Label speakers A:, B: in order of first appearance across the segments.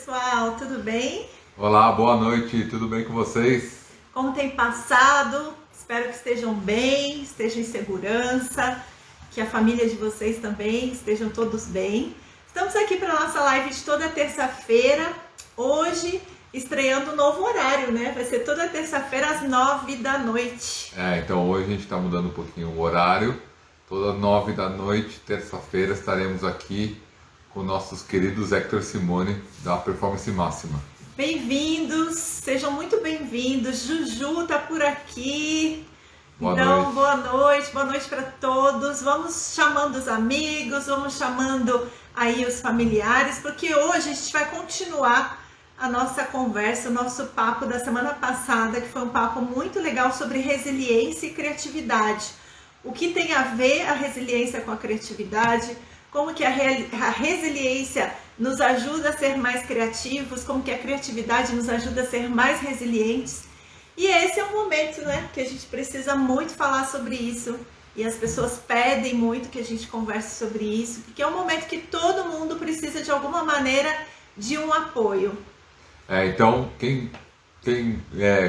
A: pessoal, tudo bem?
B: Olá, boa noite, tudo bem com vocês?
A: Como tem passado? Espero que estejam bem, estejam em segurança, que a família de vocês também estejam todos bem. Estamos aqui para a nossa live de toda terça-feira, hoje estreando um novo horário, né? Vai ser toda terça-feira às 9 da noite.
B: Então hoje a gente está mudando um pouquinho o horário. Toda 9 da noite, terça-feira, estaremos aqui com nossos queridos Hector Simone, da Performance Máxima.
A: Bem-vindos, sejam muito bem-vindos. Juju tá por aqui.
B: Boa noite.
A: Boa noite para todos. Vamos chamando os amigos, vamos chamando aí os familiares, porque hoje a gente vai continuar a nossa conversa, o nosso papo da semana passada, que foi um papo muito legal sobre resiliência e criatividade. O que tem a ver a resiliência com a criatividade, como que a resiliência nos ajuda a ser mais criativos, como que a criatividade nos ajuda a ser mais resilientes. E esse é um momento, né, que a gente precisa muito falar sobre isso. E as pessoas pedem muito que a gente converse sobre isso, porque é um momento que todo mundo precisa, de alguma maneira, de um apoio.
B: Então, quem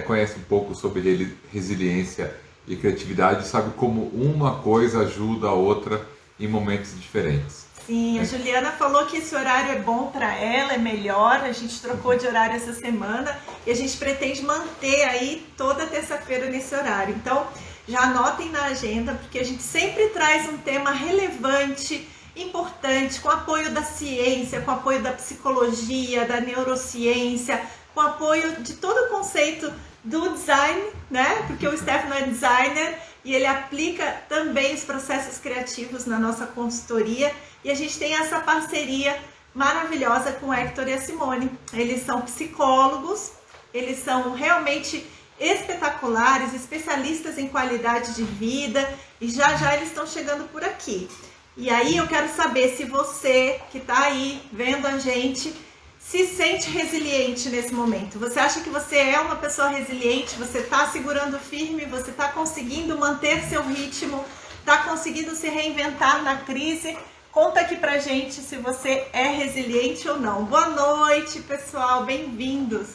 B: conhece um pouco sobre resiliência e criatividade sabe como uma coisa ajuda a outra em momentos diferentes.
A: Sim, a Juliana falou que esse horário é bom para ela, é melhor. A gente trocou de horário essa semana e a gente pretende manter aí toda terça-feira nesse horário. Então, já anotem na agenda, porque a gente sempre traz um tema relevante, importante, com apoio da ciência, com apoio da psicologia, da neurociência, com apoio de todo o conceito do design, né? Porque o Stefano é designer e ele aplica também os processos criativos na nossa consultoria. E a gente tem essa parceria maravilhosa com o Hector e a Simone. Eles são psicólogos, eles são realmente espetaculares, especialistas em qualidade de vida, e já eles estão chegando por aqui. E aí eu quero saber se você que está aí vendo a gente se sente resiliente nesse momento. Você acha que você é uma pessoa resiliente? Você está segurando firme? Você está conseguindo manter seu ritmo? Está conseguindo se reinventar na crise? Conta aqui pra gente se você é resiliente ou não. Boa noite, pessoal. Bem-vindos.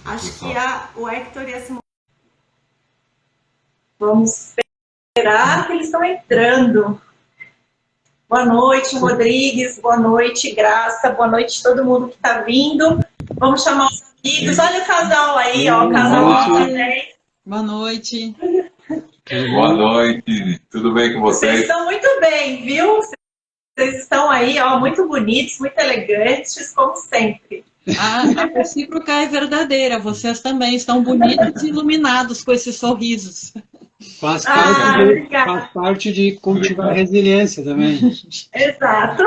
A: Acho que o Hector e a Simone... Vamos esperar que eles estão entrando. Boa noite, Rodrigues. Boa noite, Graça. Boa noite todo mundo que está vindo. Vamos chamar os amigos. Olha o casal aí, ó. O casal também.
C: Boa noite.
B: Boa noite. Tudo bem com vocês?
A: Vocês estão muito bem, viu? Vocês estão aí, ó, muito bonitos, muito elegantes, como sempre.
C: A recíproca é verdadeira. Vocês também estão bonitos e iluminados com esses sorrisos.
D: Faz parte de cultivar a resiliência também.
A: Exato.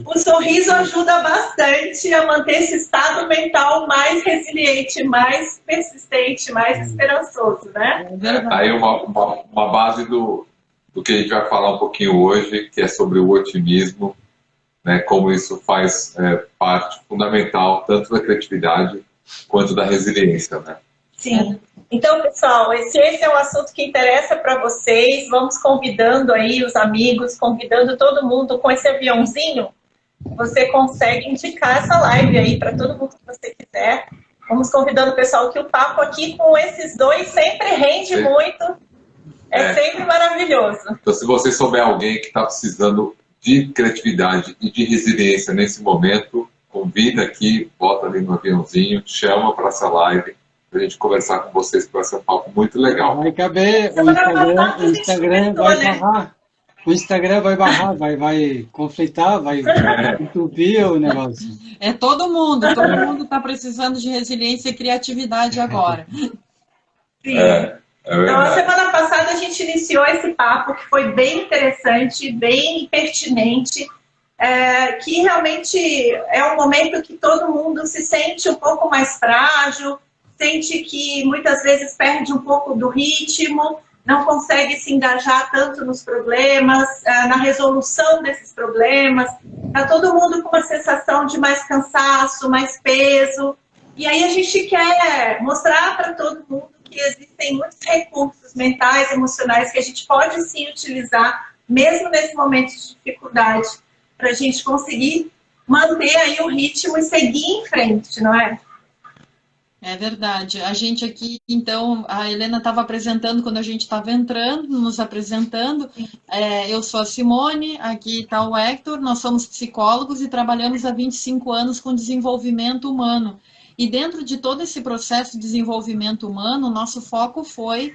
A: O sorriso ajuda bastante a manter esse estado mental mais resiliente, mais persistente, mais esperançoso, né?
B: Tá aí uma base do que a gente vai falar um pouquinho hoje, que é sobre o otimismo, né, como isso faz parte fundamental tanto da criatividade quanto da resiliência, né?
A: Sim. Então, pessoal, esse é o assunto que interessa para vocês. Vamos convidando aí os amigos, convidando todo mundo com esse aviãozinho. Você consegue indicar essa live aí para todo mundo que você quiser. Vamos convidando o pessoal, que o papo aqui com esses dois sempre rende muito. É sempre maravilhoso.
B: Então, se você souber alguém que está precisando de criatividade e de resiliência nesse momento, convida aqui, bota ali no aviãozinho, chama para essa live, para a gente conversar com vocês, que vai ser um papo muito legal.
D: Vai caber, o Instagram vai barrar. O Instagram vai barrar, vai conflitar, vai entupir o negócio.
C: É todo mundo está precisando de resiliência e criatividade agora.
A: Sim. Então, a semana passada a gente iniciou esse papo que foi bem interessante, bem pertinente, que realmente é um momento que todo mundo se sente um pouco mais frágil, sente que muitas vezes perde um pouco do ritmo, não consegue se engajar tanto nos problemas, na resolução desses problemas. Está todo mundo com uma sensação de mais cansaço, mais peso. E aí a gente quer mostrar para todo mundo que existem muitos recursos mentais, emocionais, que a gente pode sim utilizar, mesmo nesse momento de dificuldade, para a gente conseguir manter aí o ritmo e seguir em frente, não é?
C: É verdade. A gente aqui, então, a Helena estava apresentando quando a gente estava entrando, nos apresentando. Eu sou a Simone, aqui está o Hector, nós somos psicólogos e trabalhamos há 25 anos com desenvolvimento humano. E dentro de todo esse processo de desenvolvimento humano, nosso foco foi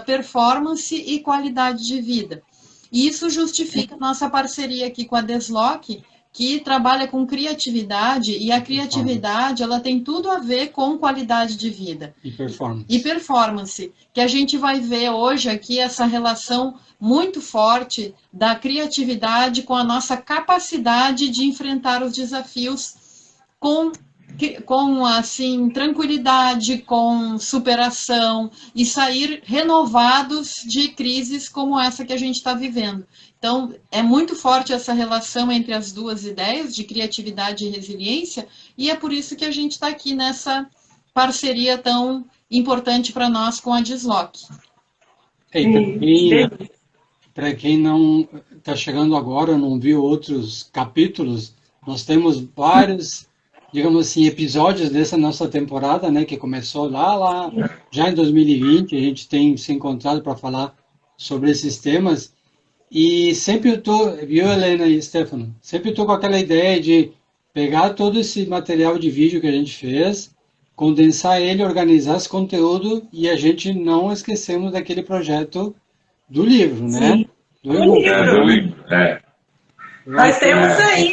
C: performance e qualidade de vida. E isso justifica nossa parceria aqui com a Desloque, que trabalha com criatividade, e a criatividade ela tem tudo a ver com qualidade de vida. E performance, que a gente vai ver hoje aqui essa relação muito forte da criatividade com a nossa capacidade de enfrentar os desafios com assim, tranquilidade, com superação e sair renovados de crises como essa que a gente está vivendo. Então, é muito forte essa relação entre as duas ideias de criatividade e resiliência, e é por isso que a gente está aqui nessa parceria tão importante para nós com a Desloque.
D: Para quem não está chegando agora, não viu outros capítulos, nós temos vários, digamos assim, episódios dessa nossa temporada, né, que começou lá já em 2020, a gente tem se encontrado para falar sobre esses temas. E sempre eu tô, viu, Helena e Stefano? Sempre eu tô com aquela ideia de pegar todo esse material de vídeo que a gente fez, condensar ele, organizar esse conteúdo, e a gente não esquecemos daquele projeto do livro, né?
A: Do livro. Nós temos aí,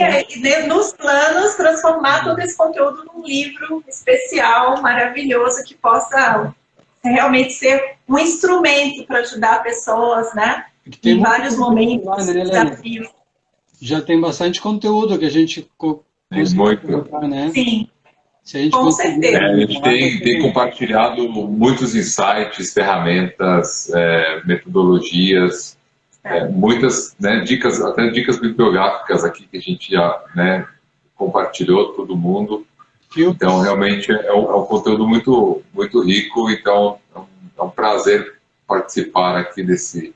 A: nos planos, transformar todo esse conteúdo num livro especial, maravilhoso, que possa realmente ser um instrumento para ajudar pessoas, né? Em vários momentos, lá, né, desafios.
D: Já tem bastante conteúdo que a gente consegue colocar, né?
A: Sim,
D: se a gente
A: com certeza.
B: A gente tem compartilhado muitos insights, ferramentas, metodologias, muitas, né, dicas, até dicas bibliográficas aqui que a gente já, né, compartilhou todo mundo. Então, realmente é um conteúdo muito, muito rico. Então, é um prazer participar aqui desse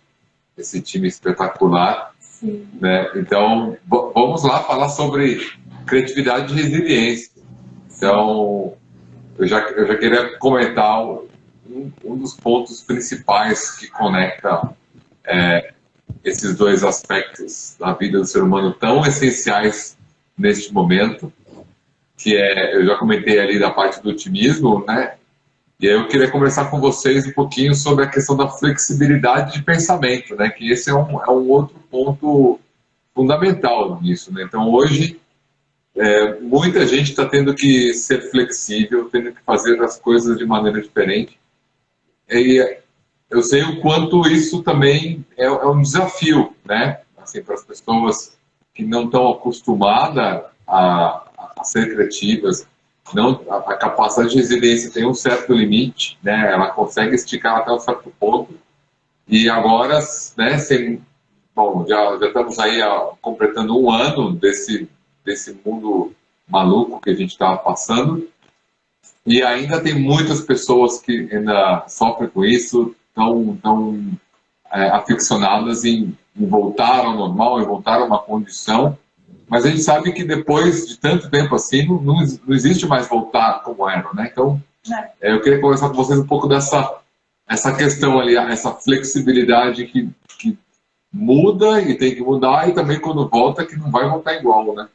B: time espetacular.
A: Sim.
B: Né? Então, vamos lá falar sobre criatividade e resiliência. Então, eu já queria comentar um dos pontos principais que conecta esses dois aspectos da vida do ser humano tão essenciais neste momento, que eu já comentei ali da parte do otimismo, né? E aí eu queria conversar com vocês um pouquinho sobre a questão da flexibilidade de pensamento, né? Que esse é um outro ponto fundamental nisso, né? Então, hoje, muita gente está tendo que ser flexível, tendo que fazer as coisas de maneira diferente. E eu sei o quanto isso também é um desafio, né? Assim, para as pessoas que não estão acostumadas a ser criativas. Não, a capacidade de resiliência tem um certo limite, né? Ela consegue esticar até um certo ponto. E agora, né, já estamos aí completando um ano desse mundo maluco que a gente está passando. E ainda tem muitas pessoas que ainda sofrem com isso, tão aficionadas em voltar ao normal, em voltar a uma condição. Mas a gente sabe que depois de tanto tempo assim, não existe mais voltar como era, né? Então, eu queria conversar com vocês um pouco essa questão ali, essa flexibilidade que muda e tem que mudar, e também quando volta, que não vai voltar igual, né?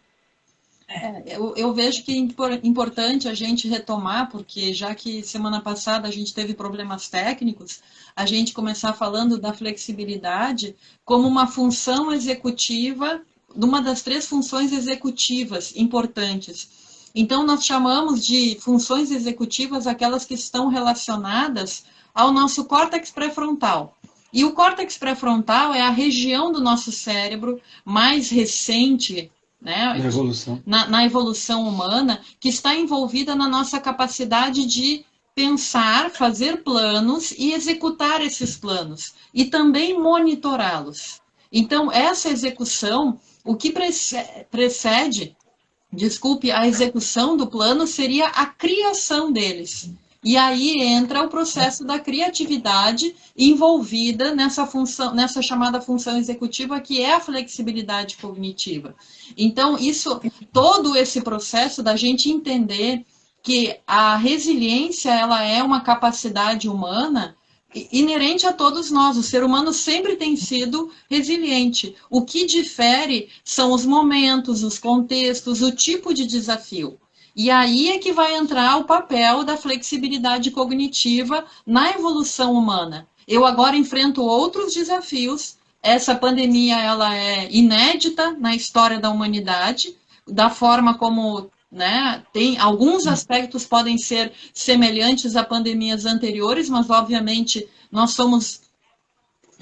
C: Eu vejo que é importante a gente retomar, porque já que semana passada a gente teve problemas técnicos, a gente começar falando da flexibilidade como uma função executiva, uma das 3 funções executivas importantes. Então, nós chamamos de funções executivas aquelas que estão relacionadas ao nosso córtex pré-frontal. E o córtex pré-frontal é a região do nosso cérebro mais recente, né, na evolução humana, que está envolvida na nossa capacidade de pensar, fazer planos e executar esses planos. E também monitorá-los. Então, essa execução, o que precede, a execução do plano seria a criação deles. E aí entra o processo da criatividade envolvida nessa função, nessa chamada função executiva, que é a flexibilidade cognitiva. Então, todo esse processo da gente entender que a resiliência, ela é uma capacidade humana inerente a todos nós. O ser humano sempre tem sido resiliente. O que difere são os momentos, os contextos, o tipo de desafio. E aí é que vai entrar o papel da flexibilidade cognitiva na evolução humana. Eu agora enfrento outros desafios. Essa pandemia, ela é inédita na história da humanidade, da forma como, né, tem alguns aspectos podem ser semelhantes a pandemias anteriores, mas obviamente nós somos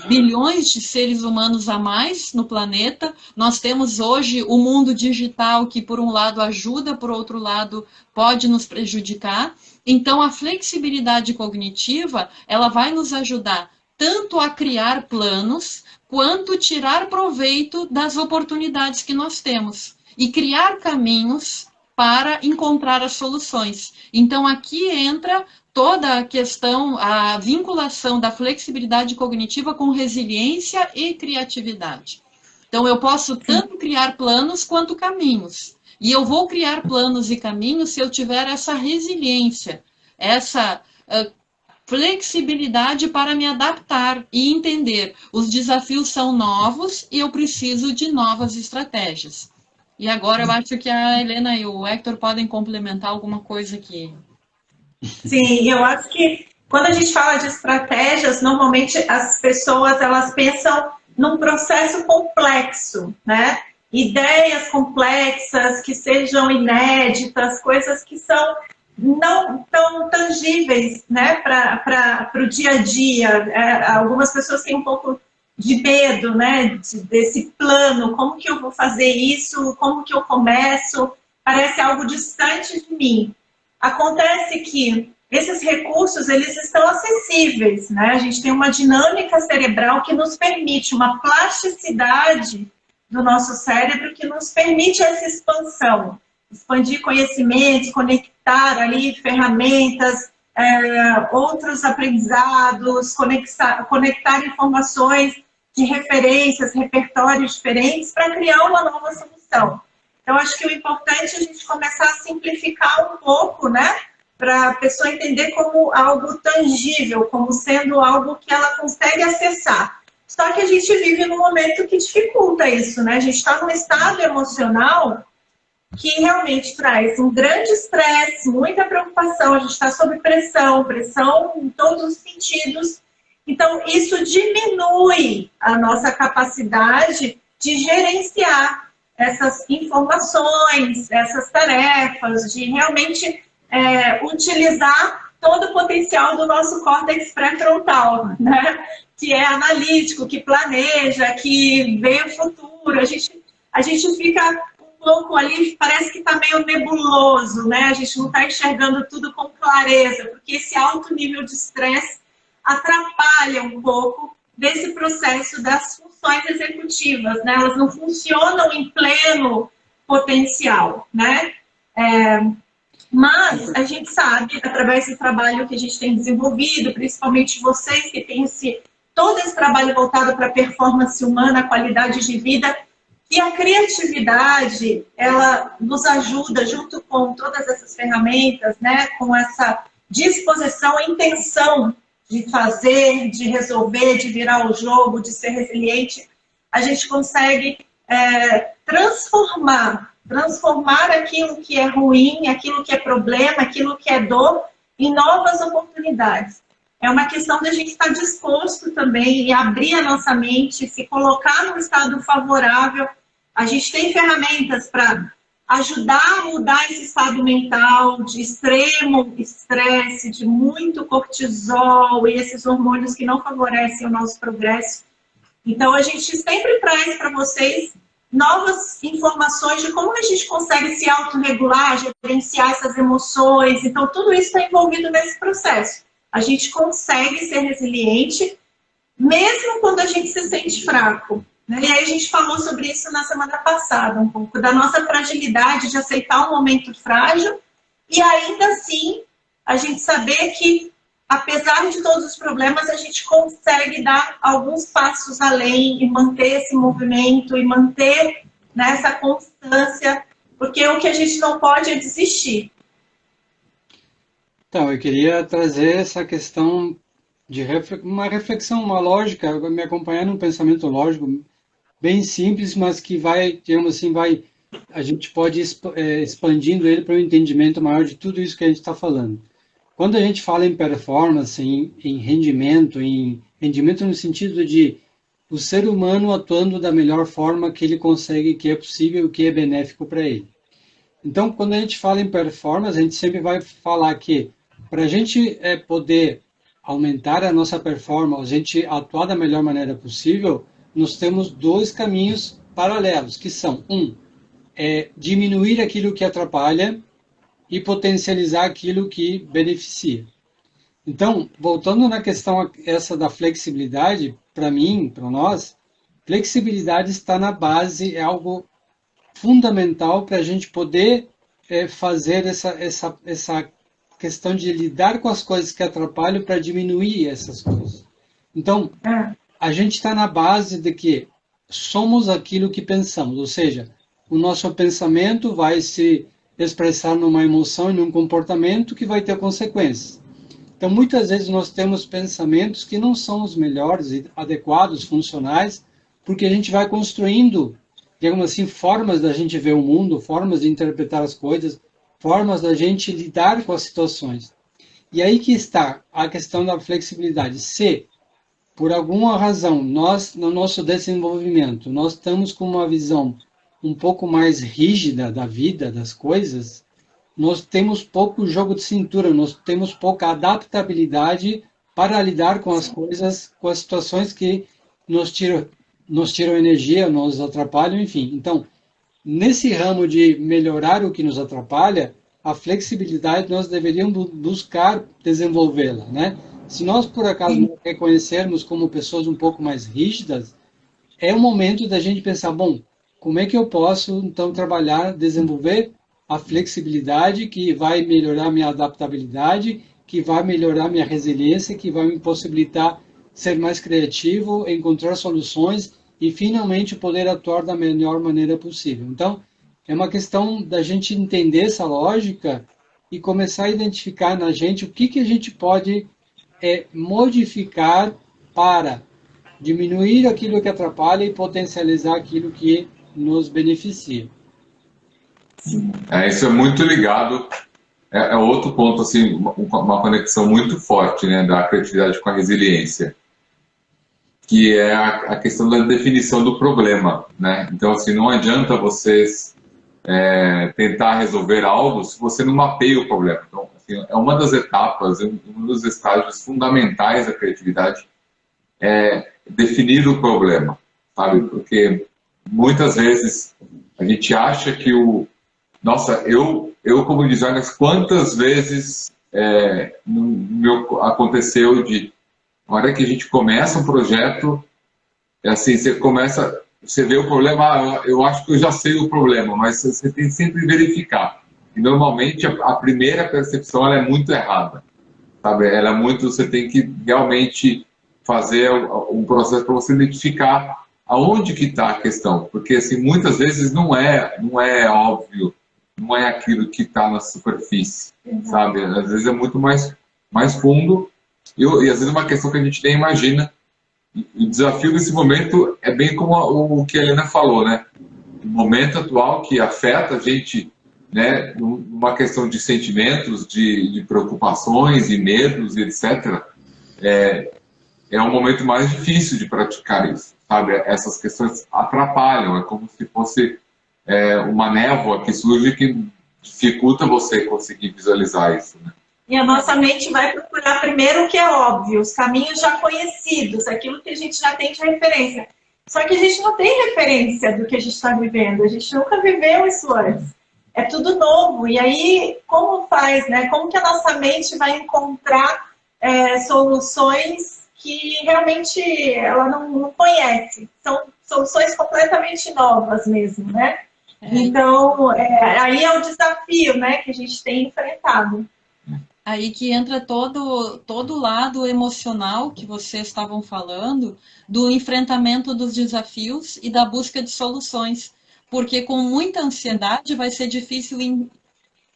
C: bilhões de seres humanos a mais no planeta. Nós temos hoje o mundo digital que, por um lado, ajuda, por outro lado, pode nos prejudicar. Então, a flexibilidade cognitiva, ela vai nos ajudar tanto a criar planos, quanto tirar proveito das oportunidades que nós temos e criar caminhos para encontrar as soluções. Então, aqui entra toda a questão, a vinculação da flexibilidade cognitiva com resiliência e criatividade. Então, eu posso tanto criar planos quanto caminhos. E eu vou criar planos e caminhos se eu tiver essa resiliência, essa flexibilidade para me adaptar e entender. Os desafios são novos e eu preciso de novas estratégias. E agora eu acho que a Helena e o Hector podem complementar alguma coisa aqui.
A: Sim, eu acho que quando a gente fala de estratégias, normalmente as pessoas elas pensam num processo complexo, né? Ideias complexas, que sejam inéditas, coisas que são não tão tangíveis, né, para o dia a dia. Algumas pessoas têm um pouco de medo, né, desse plano, como que eu vou fazer isso, como que eu começo, parece algo distante de mim. Acontece que esses recursos, eles estão acessíveis, né? A gente tem uma dinâmica cerebral que nos permite, uma plasticidade do nosso cérebro que nos permite essa expansão, expandir conhecimentos, conectar ali ferramentas, outros aprendizados, conectar informações de referências, repertórios diferentes para criar uma nova solução. Então, acho que o importante é a gente começar a simplificar um pouco, né? Para a pessoa entender como algo tangível, como sendo algo que ela consegue acessar. Só que a gente vive num momento que dificulta isso, né? A gente está num estado emocional que realmente traz um grande estresse, muita preocupação, a gente está sob pressão, pressão em todos os sentidos. Então, isso diminui a nossa capacidade de gerenciar essas informações, essas tarefas, de realmente utilizar todo o potencial do nosso córtex pré-frontal, né? Que é analítico, que planeja, que vê o futuro. A gente fica um pouco ali, parece que está meio nebuloso, né? A gente não está enxergando tudo com clareza, porque esse alto nível de estresse atrapalha um pouco desse processo das funções executivas, né? Elas não funcionam em pleno potencial, né? Mas a gente sabe, através do trabalho que a gente tem desenvolvido, principalmente vocês que têm todo esse trabalho voltado para a performance humana, a qualidade de vida, que a criatividade, ela nos ajuda, junto com todas essas ferramentas, né, com essa disposição, a intenção de fazer, de resolver, de virar o jogo, de ser resiliente, a gente consegue transformar aquilo que é ruim, aquilo que é problema, aquilo que é dor, em novas oportunidades. É uma questão da gente estar disposto também e abrir a nossa mente, se colocar num estado favorável. A gente tem ferramentas para ajudar a mudar esse estado mental de extremo estresse, de muito cortisol e esses hormônios que não favorecem o nosso progresso. Então, a gente sempre traz para vocês novas informações de como a gente consegue se autorregular, gerenciar essas emoções. Então, tudo isso está envolvido nesse processo. A gente consegue ser resiliente, mesmo quando a gente se sente fraco, né? E aí a gente falou sobre isso na semana passada, um pouco da nossa fragilidade de aceitar um momento frágil e ainda assim a gente saber que, apesar de todos os problemas, a gente consegue dar alguns passos além e manter esse movimento e manter, né, essa constância, porque o que a gente não pode é desistir.
D: Então, eu queria trazer essa questão de uma reflexão, uma lógica, me acompanhar num pensamento lógico bem simples, mas que vai, digamos assim, a gente pode ir expandindo ele para um entendimento maior de tudo isso que a gente está falando. Quando a gente fala em performance, em rendimento no sentido de o ser humano atuando da melhor forma que ele consegue, que é possível, que é benéfico para ele. Então, quando a gente fala em performance, a gente sempre vai falar que para a gente poder aumentar a nossa performance, a gente atuar da melhor maneira possível, nós temos dois caminhos paralelos, que são, diminuir aquilo que atrapalha e potencializar aquilo que beneficia. Então, voltando na questão essa da flexibilidade, para mim, para nós, flexibilidade está na base, é algo fundamental para a gente poder fazer essa questão de lidar com as coisas que atrapalham para diminuir essas coisas. Então, a gente está na base de que somos aquilo que pensamos, ou seja, o nosso pensamento vai se expressar numa emoção e num comportamento que vai ter consequências. Então, muitas vezes nós temos pensamentos que não são os melhores, adequados, funcionais, porque a gente vai construindo, digamos assim, formas da gente ver o mundo, formas de interpretar as coisas, formas da gente lidar com as situações. E aí que está a questão da flexibilidade. Se, por alguma razão, nós, no nosso desenvolvimento, nós estamos com uma visão um pouco mais rígida da vida, das coisas, nós temos pouco jogo de cintura, nós temos pouca adaptabilidade para lidar com as coisas, com as situações que nos tiram energia, nos atrapalham, enfim. Então, nesse ramo de melhorar o que nos atrapalha, a flexibilidade nós deveríamos buscar desenvolvê-la, né? Se nós, por acaso, nos reconhecermos como pessoas um pouco mais rígidas, é o momento da gente pensar, bom, como é que eu posso, então, trabalhar, desenvolver a flexibilidade que vai melhorar minha adaptabilidade, que vai melhorar minha resiliência, que vai me possibilitar ser mais criativo, encontrar soluções e, finalmente, poder atuar da melhor maneira possível. Então, é uma questão da gente entender essa lógica e começar a identificar na gente o que a gente pode modificar para diminuir aquilo que atrapalha e potencializar aquilo que nos beneficia.
B: Isso é muito ligado, é outro ponto, assim, uma conexão muito forte, né, da criatividade com a resiliência, que é a questão da definição do problema, né? Então, assim, não adianta vocês tentar resolver algo se você não mapeia o problema. Então, assim, é uma das etapas, um dos estágios fundamentais da criatividade é definir o problema, sabe? Porque muitas vezes a gente acha que nossa, eu como designer, quantas vezes aconteceu de, na hora que a gente começa um projeto, assim, você vê o problema, eu acho que eu já sei o problema, mas você tem que sempre verificar. E normalmente a primeira percepção ela é muito errada, sabe? Ela é muito, você tem que realmente fazer um processo para você identificar aonde que está a questão, porque assim, muitas vezes não é óbvio, não é aquilo que está na superfície, sabe? Às vezes é muito mais fundo e às vezes é uma questão que a gente nem imagina. E o desafio desse momento é bem como o que a Helena falou, né? O momento atual que afeta a gente, né, numa questão de sentimentos, de preocupações e medos, etc., é um momento mais difícil de praticar isso, sabe? Essas questões atrapalham, é como se fosse uma névoa que surge que dificulta você conseguir visualizar isso, né?
A: E a nossa mente vai procurar primeiro o que é óbvio, os caminhos já conhecidos, aquilo que a gente já tem de referência. Só que a gente não tem referência do que a gente está vivendo, a gente nunca viveu isso antes. É tudo novo. E aí, como faz, né? Como que a nossa mente vai encontrar soluções que realmente ela não conhece? São soluções completamente novas mesmo, né? Então, aí é o desafio, né, que a gente tem enfrentado.
C: Aí que entra todo o lado emocional que vocês estavam falando, do enfrentamento dos desafios e da busca de soluções. Porque com muita ansiedade vai ser difícil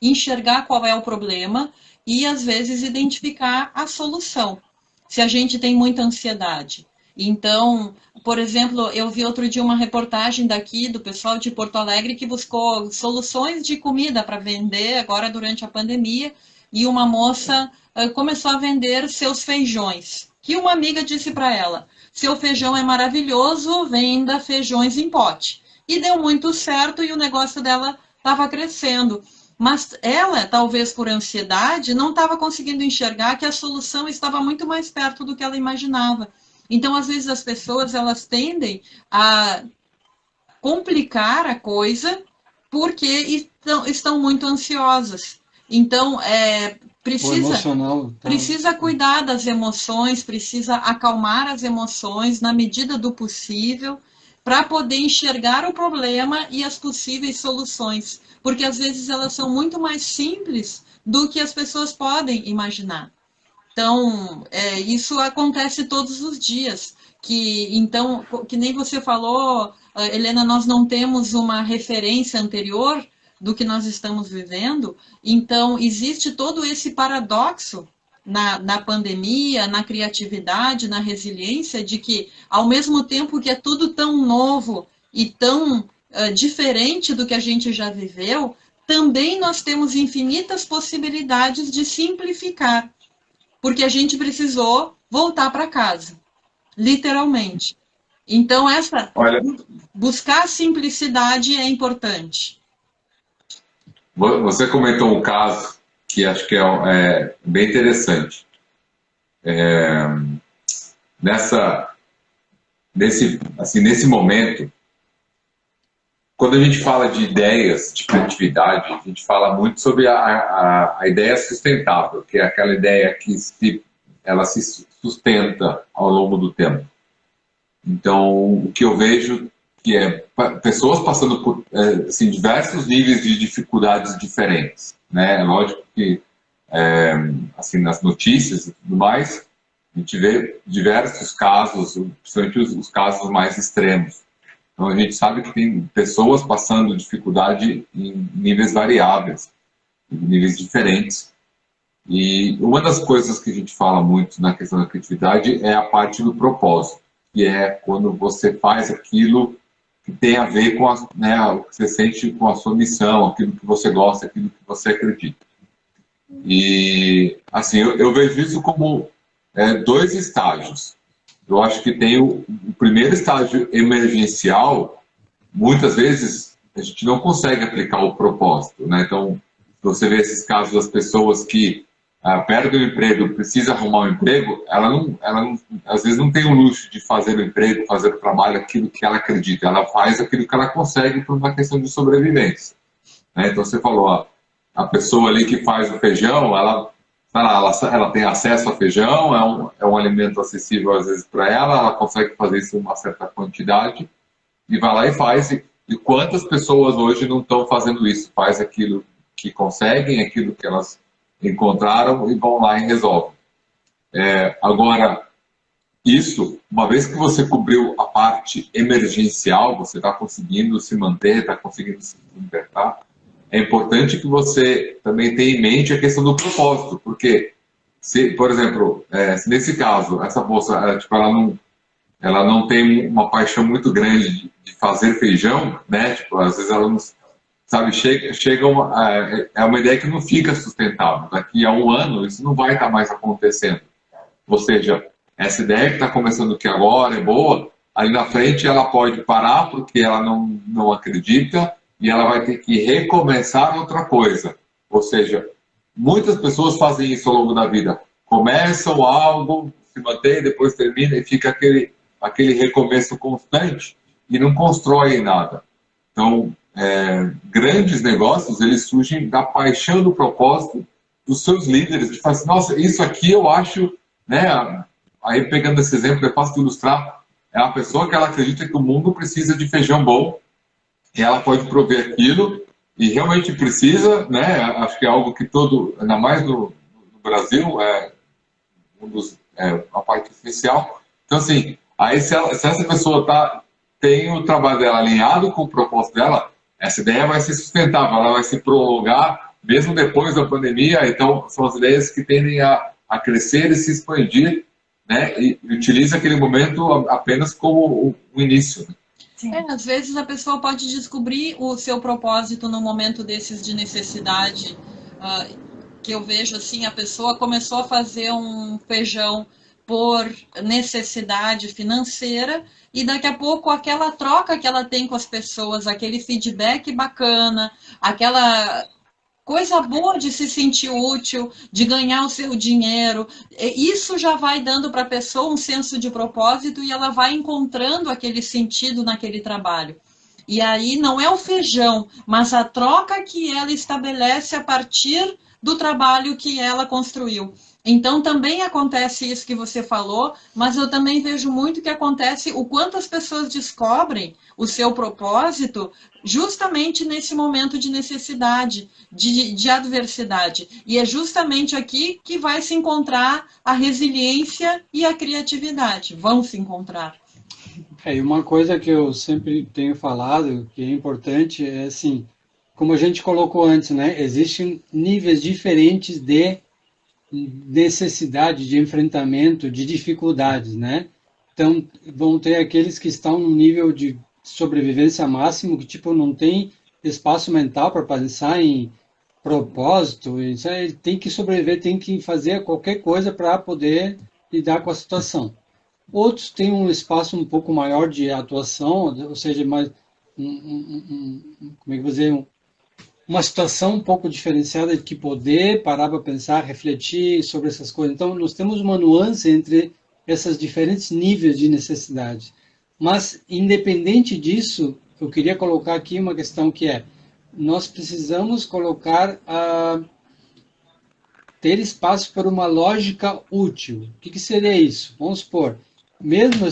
C: enxergar qual é o problema e, às vezes, identificar a solução, se a gente tem muita ansiedade. Então, por exemplo, eu vi outro dia uma reportagem daqui do pessoal de Porto Alegre que buscou soluções de comida para vender agora durante a pandemia, e uma moça começou a vender seus feijões. Que uma amiga disse para ela: seu feijão é maravilhoso, venda feijões em pote. E deu muito certo e o negócio dela estava crescendo. Mas ela, talvez por ansiedade, não estava conseguindo enxergar que a solução estava muito mais perto do que ela imaginava. Então, às vezes, as pessoas elas tendem a complicar a coisa porque estão muito ansiosas. Então, precisa cuidar das emoções, precisa acalmar as emoções na medida do possível para poder enxergar o problema e as possíveis soluções. Porque, às vezes, elas são muito mais simples do que as pessoas podem imaginar. Então, isso acontece todos os dias. Então, que nem você falou, Helena, nós não temos uma referência anterior do que nós estamos vivendo. Então, existe todo esse paradoxo na pandemia, na criatividade, na resiliência, de que, ao mesmo tempo que é tudo tão novo e tão diferente do que a gente já viveu, também nós temos infinitas possibilidades de simplificar, porque a gente precisou voltar para casa, literalmente. Então, buscar a simplicidade é importante.
B: Você comentou um caso que acho que é bem interessante. Nesse momento, quando a gente fala de ideias de criatividade, a gente fala muito sobre a ideia sustentável, que é aquela ideia que ela se sustenta ao longo do tempo. Então, o que eu vejo que é pessoas passando por assim, diversos níveis de dificuldades diferentes, né? É lógico que assim, nas notícias e tudo mais, a gente vê diversos casos, principalmente os casos mais extremos. Então, a gente sabe que tem pessoas passando dificuldade em níveis variáveis, em níveis diferentes. E uma das coisas que a gente fala muito na questão da criatividade é a parte do propósito, que é quando você faz aquilo que tem a ver com o que você sente com a sua missão, aquilo que você gosta, aquilo que você acredita. E, assim, eu vejo isso como dois estágios. Eu acho que tem o primeiro estágio emergencial, muitas vezes a gente não consegue aplicar o propósito, né? Então, você vê esses casos das pessoas que perdem o emprego, precisa arrumar um emprego, ela não, às vezes não tem o luxo de fazer o emprego, fazer o trabalho, aquilo que ela acredita, ela faz aquilo que ela consegue por uma questão de sobrevivência, né? Então, você falou, a pessoa ali que faz o feijão, ela tem acesso a feijão, é um alimento acessível às vezes para ela consegue fazer isso em uma certa quantidade e vai lá e faz. E quantas pessoas hoje não estão fazendo isso? Faz aquilo que conseguem, aquilo que elas encontraram e vão lá e resolvem. Agora, isso, uma vez que você cobriu a parte emergencial, você está conseguindo se manter, está conseguindo se libertar, é importante que você também tenha em mente a questão do propósito, porque, por exemplo, se nesse caso, essa moça, ela não tem uma paixão muito grande de fazer feijão, né? Tipo, às vezes ela não, sabe, é uma ideia que não fica sustentável. Daqui a um ano, isso não vai estar mais acontecendo. Ou seja, essa ideia que está começando aqui agora é boa, ali na frente ela pode parar porque ela não acredita, e ela vai ter que recomeçar outra coisa. Ou seja, muitas pessoas fazem isso ao longo da vida. Começam algo, se mantém, depois termina e fica aquele recomeço constante e não constroem nada. Então, grandes negócios, eles surgem da paixão do propósito dos seus líderes, de falar assim, nossa, isso aqui eu acho, né? Aí pegando esse exemplo, é fácil de ilustrar, é uma pessoa que ela acredita que o mundo precisa de feijão bom, e ela pode prover aquilo, e realmente precisa, né? Acho que é algo que ainda mais no no Brasil, a parte oficial. Então, assim, aí se essa pessoa tem o trabalho dela alinhado com o propósito dela, essa ideia vai ser sustentável, ela vai se prolongar mesmo depois da pandemia. Então, são as ideias que tendem a crescer e se expandir, né? E utiliza aquele momento apenas como o início. Né?
C: Às vezes a pessoa pode descobrir o seu propósito no momento desses de necessidade, que eu vejo assim, a pessoa começou a fazer um feijão por necessidade financeira e daqui a pouco aquela troca que ela tem com as pessoas, aquele feedback bacana, aquela coisa boa de se sentir útil, de ganhar o seu dinheiro, isso já vai dando para a pessoa um senso de propósito e ela vai encontrando aquele sentido naquele trabalho. E aí não é o feijão, mas a troca que ela estabelece a partir do trabalho que ela construiu. Então também acontece isso que você falou, mas eu também vejo muito que acontece o quanto as pessoas descobrem o seu propósito justamente nesse momento de necessidade, de adversidade. E é justamente aqui que vai se encontrar a resiliência e a criatividade, vão se encontrar.
D: E uma coisa que eu sempre tenho falado, que é importante, é assim, como a gente colocou antes, né? Existem níveis diferentes de necessidade, de enfrentamento, de dificuldades, né? Então, vão ter aqueles que estão no nível de sobrevivência máximo, que tipo não tem espaço mental para pensar em propósito, isso aí, tem que sobreviver, tem que fazer qualquer coisa para poder lidar com a situação. Outros têm um espaço um pouco maior de atuação, ou seja, mais como é que eu vou dizer, uma situação um pouco diferenciada de que poder parar para pensar, refletir sobre essas coisas. Então, nós temos uma nuance entre esses diferentes níveis de necessidade. Mas, independente disso, eu queria colocar aqui uma questão que é, nós precisamos ter espaço para uma lógica útil. O que seria isso? Vamos supor, mesmo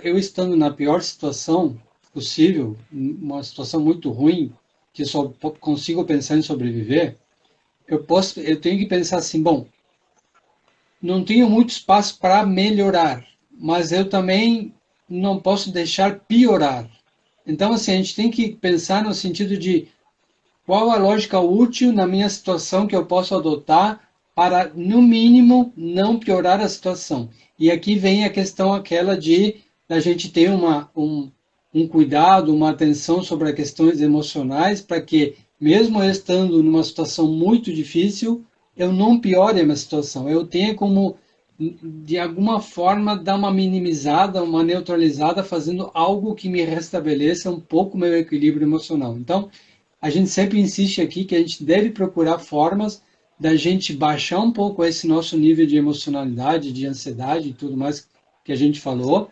D: eu estando na pior situação possível, uma situação muito ruim, que eu só consigo pensar em sobreviver, eu tenho que pensar assim, bom, não tenho muito espaço para melhorar, mas eu também não posso deixar piorar. Então, assim, a gente tem que pensar no sentido de qual a lógica útil na minha situação que eu posso adotar para, no mínimo, não piorar a situação. E aqui vem a questão aquela de a gente ter um cuidado, uma atenção sobre as questões emocionais, para que, mesmo eu estando numa situação muito difícil, eu não piore a minha situação. Eu tenha como, de alguma forma, dar uma minimizada, uma neutralizada, fazendo algo que me restabeleça um pouco meu equilíbrio emocional. Então, a gente sempre insiste aqui que a gente deve procurar formas da gente baixar um pouco esse nosso nível de emocionalidade, de ansiedade e tudo mais que a gente falou,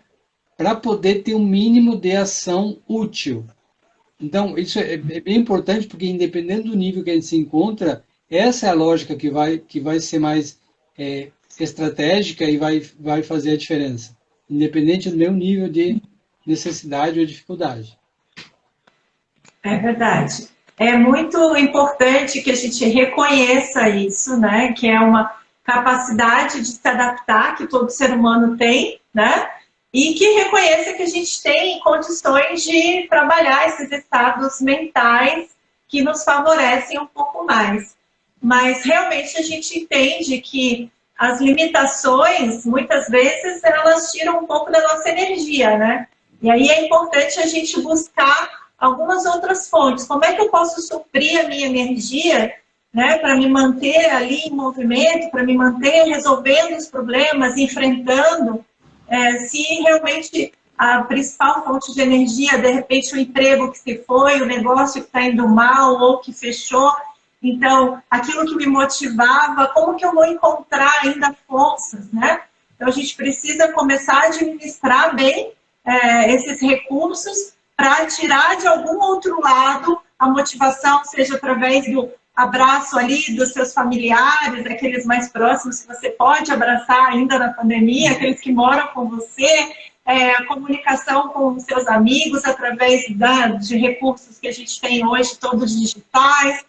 D: para poder ter um mínimo de ação útil. Então, isso é bem importante, porque independente do nível que a gente se encontra, essa é a lógica que vai ser mais estratégica e vai fazer a diferença, independente do meu nível de necessidade ou dificuldade.
A: É verdade. É muito importante que a gente reconheça isso, né? Que é uma capacidade de se adaptar que todo ser humano tem, né? E que reconheça que a gente tem condições de trabalhar esses estados mentais que nos favorecem um pouco mais. Mas realmente a gente entende que as limitações, muitas vezes, elas tiram um pouco da nossa energia, né? E aí é importante a gente buscar algumas outras fontes. Como é que eu posso suprir a minha energia, né, para me manter ali em movimento, para me manter resolvendo os problemas, enfrentando, se realmente a principal fonte de energia, de repente o emprego que se foi, o negócio que está indo mal ou que fechou, então aquilo que me motivava, como que eu vou encontrar ainda forças, né? Então a gente precisa começar a administrar bem esses recursos para tirar de algum outro lado a motivação, seja através do abraço ali dos seus familiares, aqueles mais próximos que você pode abraçar ainda na pandemia, aqueles que moram com você, a comunicação com os seus amigos através de recursos que a gente tem hoje, todos digitais.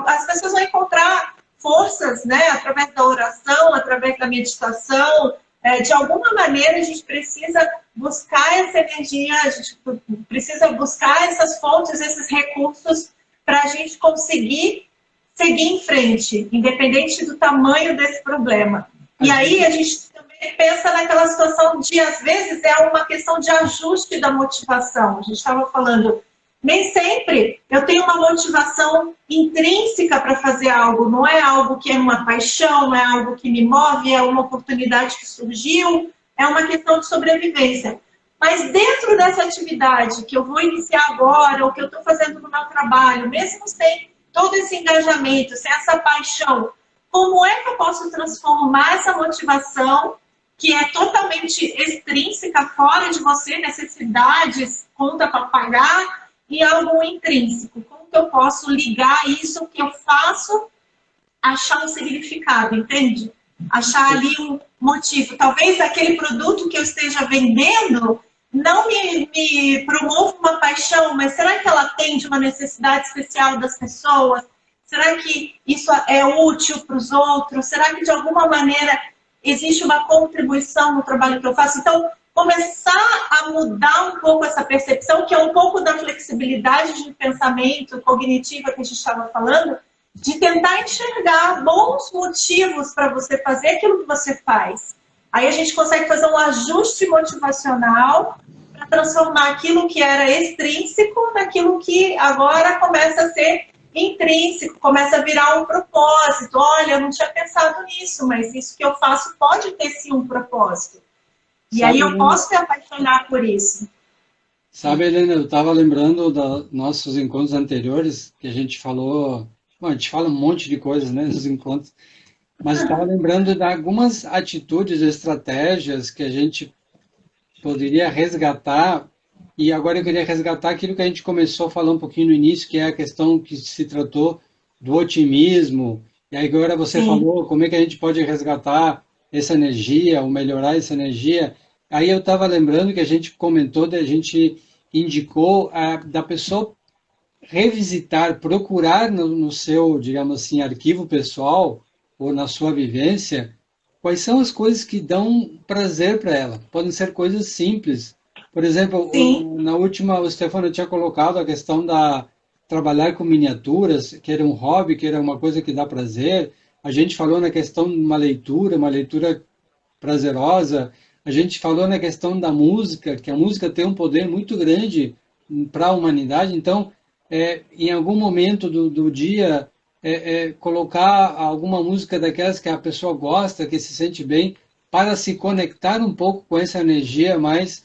A: As pessoas vão encontrar forças, né? Através da oração, através da meditação, de alguma maneira a gente precisa buscar essa energia, a gente precisa buscar essas fontes, esses recursos para a gente conseguir seguir em frente, independente do tamanho desse problema. E aí a gente também pensa naquela situação de, às vezes, é uma questão de ajuste da motivação. A gente estava falando, nem sempre eu tenho uma motivação intrínseca para fazer algo, não é algo que é uma paixão, não é algo que me move, é uma oportunidade que surgiu, é uma questão de sobrevivência. Mas dentro dessa atividade que eu vou iniciar agora, ou que eu estou fazendo no meu trabalho, mesmo sem todo esse engajamento, sem essa paixão, como é que eu posso transformar essa motivação, que é totalmente extrínseca, fora de você, necessidades, conta para pagar, em algo intrínseco? Como que eu posso ligar isso que eu faço, achar um significado, entende? Achar ali um motivo. Talvez aquele produto que eu esteja vendendo não me promova uma paixão, mas será que ela atende uma necessidade especial das pessoas? Será que isso é útil para os outros? Será que de alguma maneira existe uma contribuição no trabalho que eu faço? Então, começar a mudar um pouco essa percepção, que é um pouco da flexibilidade de pensamento cognitiva que a gente estava falando, de tentar enxergar bons motivos para você fazer aquilo que você faz. Aí a gente consegue fazer um ajuste motivacional para transformar aquilo que era extrínseco naquilo que agora começa a ser intrínseco, começa a virar um propósito. Olha, eu não tinha pensado nisso, mas isso que eu faço pode ter sim um propósito. E aí eu posso me apaixonar por isso.
D: Sabe, Helena, eu estava lembrando dos nossos encontros anteriores, que a gente falou, bom, a gente fala um monte de coisas, né, nos encontros, mas estava lembrando de algumas atitudes, estratégias que a gente poderia resgatar, e agora eu queria resgatar aquilo que a gente começou a falar um pouquinho no início, que é a questão que se tratou do otimismo, e aí agora você falou como é que a gente pode resgatar essa energia, ou melhorar essa energia. Aí eu estava lembrando que a gente comentou, a gente indicou da pessoa revisitar, procurar no seu, digamos assim, arquivo pessoal, ou na sua vivência, quais são as coisas que dão prazer para ela. Podem ser coisas simples. Por exemplo, na última, o Stefano tinha colocado a questão da trabalhar com miniaturas, que era um hobby, que era uma coisa que dá prazer. A gente falou na questão de uma leitura prazerosa. A gente falou na questão da música, que a música tem um poder muito grande para a humanidade. Então, em algum momento do dia, colocar alguma música daquelas que a pessoa gosta, que se sente bem, para se conectar um pouco com essa energia mais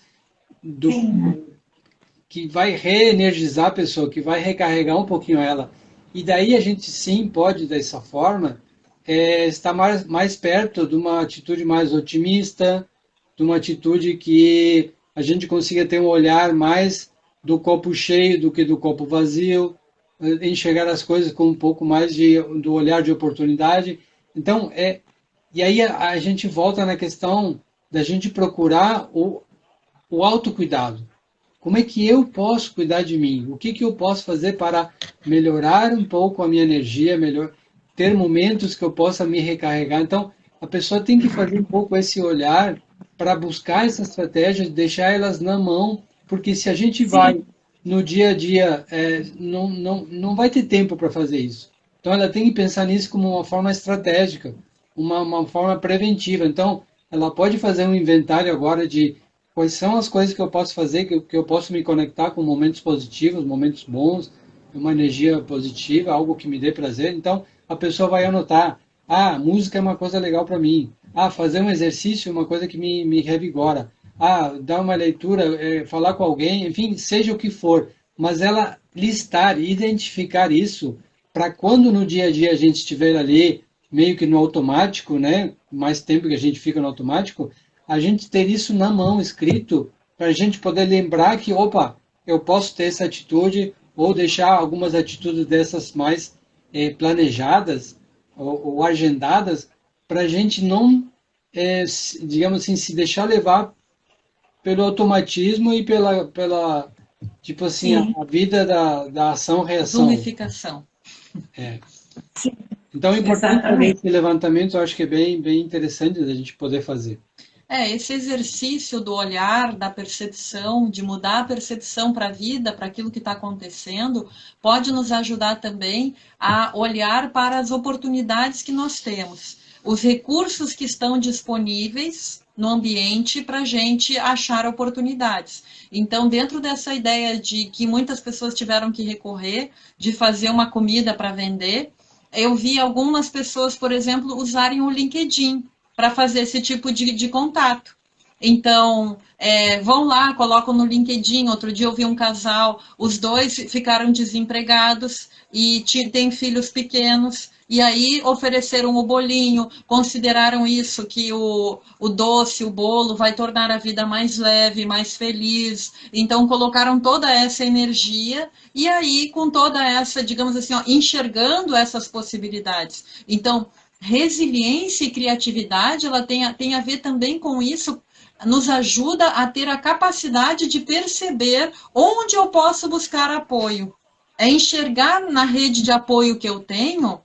D: que vai reenergizar a pessoa, que vai recarregar um pouquinho ela. E daí a gente sim pode, dessa forma, estar mais perto de uma atitude mais otimista, de uma atitude que a gente consiga ter um olhar mais do copo cheio do que do copo vazio, enxergar as coisas com um pouco mais do olhar de oportunidade. Então, e aí a gente volta na questão da gente procurar o autocuidado. Como é que eu posso cuidar de mim? O que eu posso fazer para melhorar um pouco a minha energia, ter momentos que eu possa me recarregar? Então, a pessoa tem que fazer um pouco esse olhar para buscar essas estratégias, deixar elas na mão, porque se a gente vai no dia a dia, não vai ter tempo para fazer isso. Então, ela tem que pensar nisso como uma forma estratégica, uma forma preventiva. Então, ela pode fazer um inventário agora de quais são as coisas que eu posso fazer, que eu posso me conectar com momentos positivos, momentos bons, uma energia positiva, algo que me dê prazer. Então, a pessoa vai anotar, música é uma coisa legal para mim. Fazer um exercício é uma coisa que me revigora. Dar uma leitura, falar com alguém, enfim, seja o que for. Mas ela listar, identificar isso, para quando no dia a dia a gente estiver ali, meio que no automático, né? Mais tempo que a gente fica no automático, a gente ter isso na mão, escrito, para a gente poder lembrar que, eu posso ter essa atitude, ou deixar algumas atitudes dessas mais planejadas ou agendadas, para a gente não, digamos assim, se deixar levar pelo automatismo e pela tipo assim, a vida da ação-reação.
C: Zumbificação.
D: Então, é importante fazer
A: Exatamente.
D: esse levantamento, eu acho que é bem interessante da gente poder fazer.
C: Esse exercício do olhar, da percepção, de mudar a percepção para a vida, para aquilo que está acontecendo, pode nos ajudar também a olhar para as oportunidades que nós temos, os recursos que estão disponíveis no ambiente para a gente achar oportunidades. Então, dentro dessa ideia de que muitas pessoas tiveram que recorrer, de fazer uma comida para vender, eu vi algumas pessoas, por exemplo, usarem o LinkedIn para fazer esse tipo de contato. Então, vão lá, colocam no LinkedIn. Outro dia eu vi um casal, os dois ficaram desempregados e têm filhos pequenos, e aí ofereceram o bolinho, consideraram isso, que o doce, o bolo, vai tornar a vida mais leve, mais feliz. Então, colocaram toda essa energia, e aí, com toda essa, digamos assim, ó, enxergando essas possibilidades. Então, resiliência e criatividade, ela tem a ver também com isso, nos ajuda a ter a capacidade de perceber onde eu posso buscar apoio. É enxergar na rede de apoio que eu tenho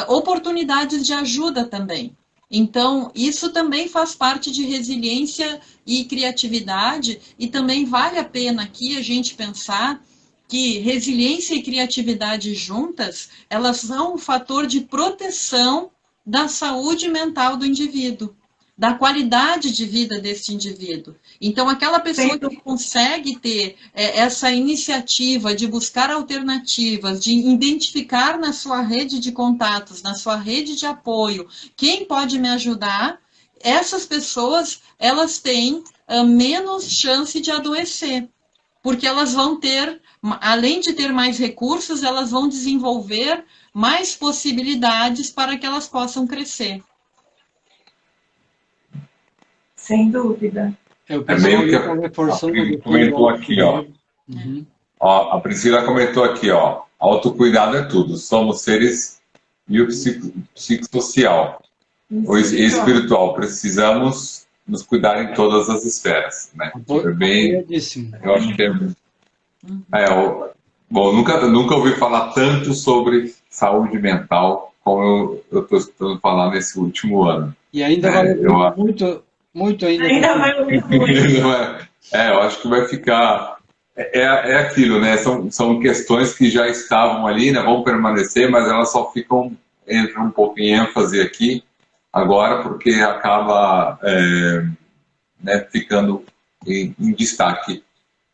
C: oportunidades de ajuda também. Então, isso também faz parte de resiliência e criatividade, e também vale a pena aqui a gente pensar que resiliência e criatividade juntas, elas são um fator de proteção da saúde mental do indivíduo, da qualidade de vida desse indivíduo. Então, aquela pessoa que consegue ter essa iniciativa de buscar alternativas, de identificar na sua rede de contatos, na sua rede de apoio, quem pode me ajudar, essas pessoas, elas têm menos chance de adoecer, porque elas vão ter, além de ter mais recursos, elas vão desenvolver mais possibilidades para que elas possam crescer.
A: Sem dúvida.
D: O pessoal
B: meio que
D: está reforçando
B: a comentou aqui, ó.
D: Uhum.
B: A Priscila comentou aqui, ó. Autocuidado é tudo. Somos seres psicossocial ou espiritual. Precisamos nos cuidar em todas as esferas, né? É bem. Eu acho que bom, nunca ouvi falar tanto sobre saúde mental como eu estou escutando falar nesse último ano.
D: E ainda vai muito ainda.
A: Ainda vai muito.
B: Eu acho que vai ficar. É aquilo, né? São questões que já estavam ali, né? Vão permanecer, mas elas só entram um pouco em ênfase aqui agora, porque acaba né, ficando em destaque.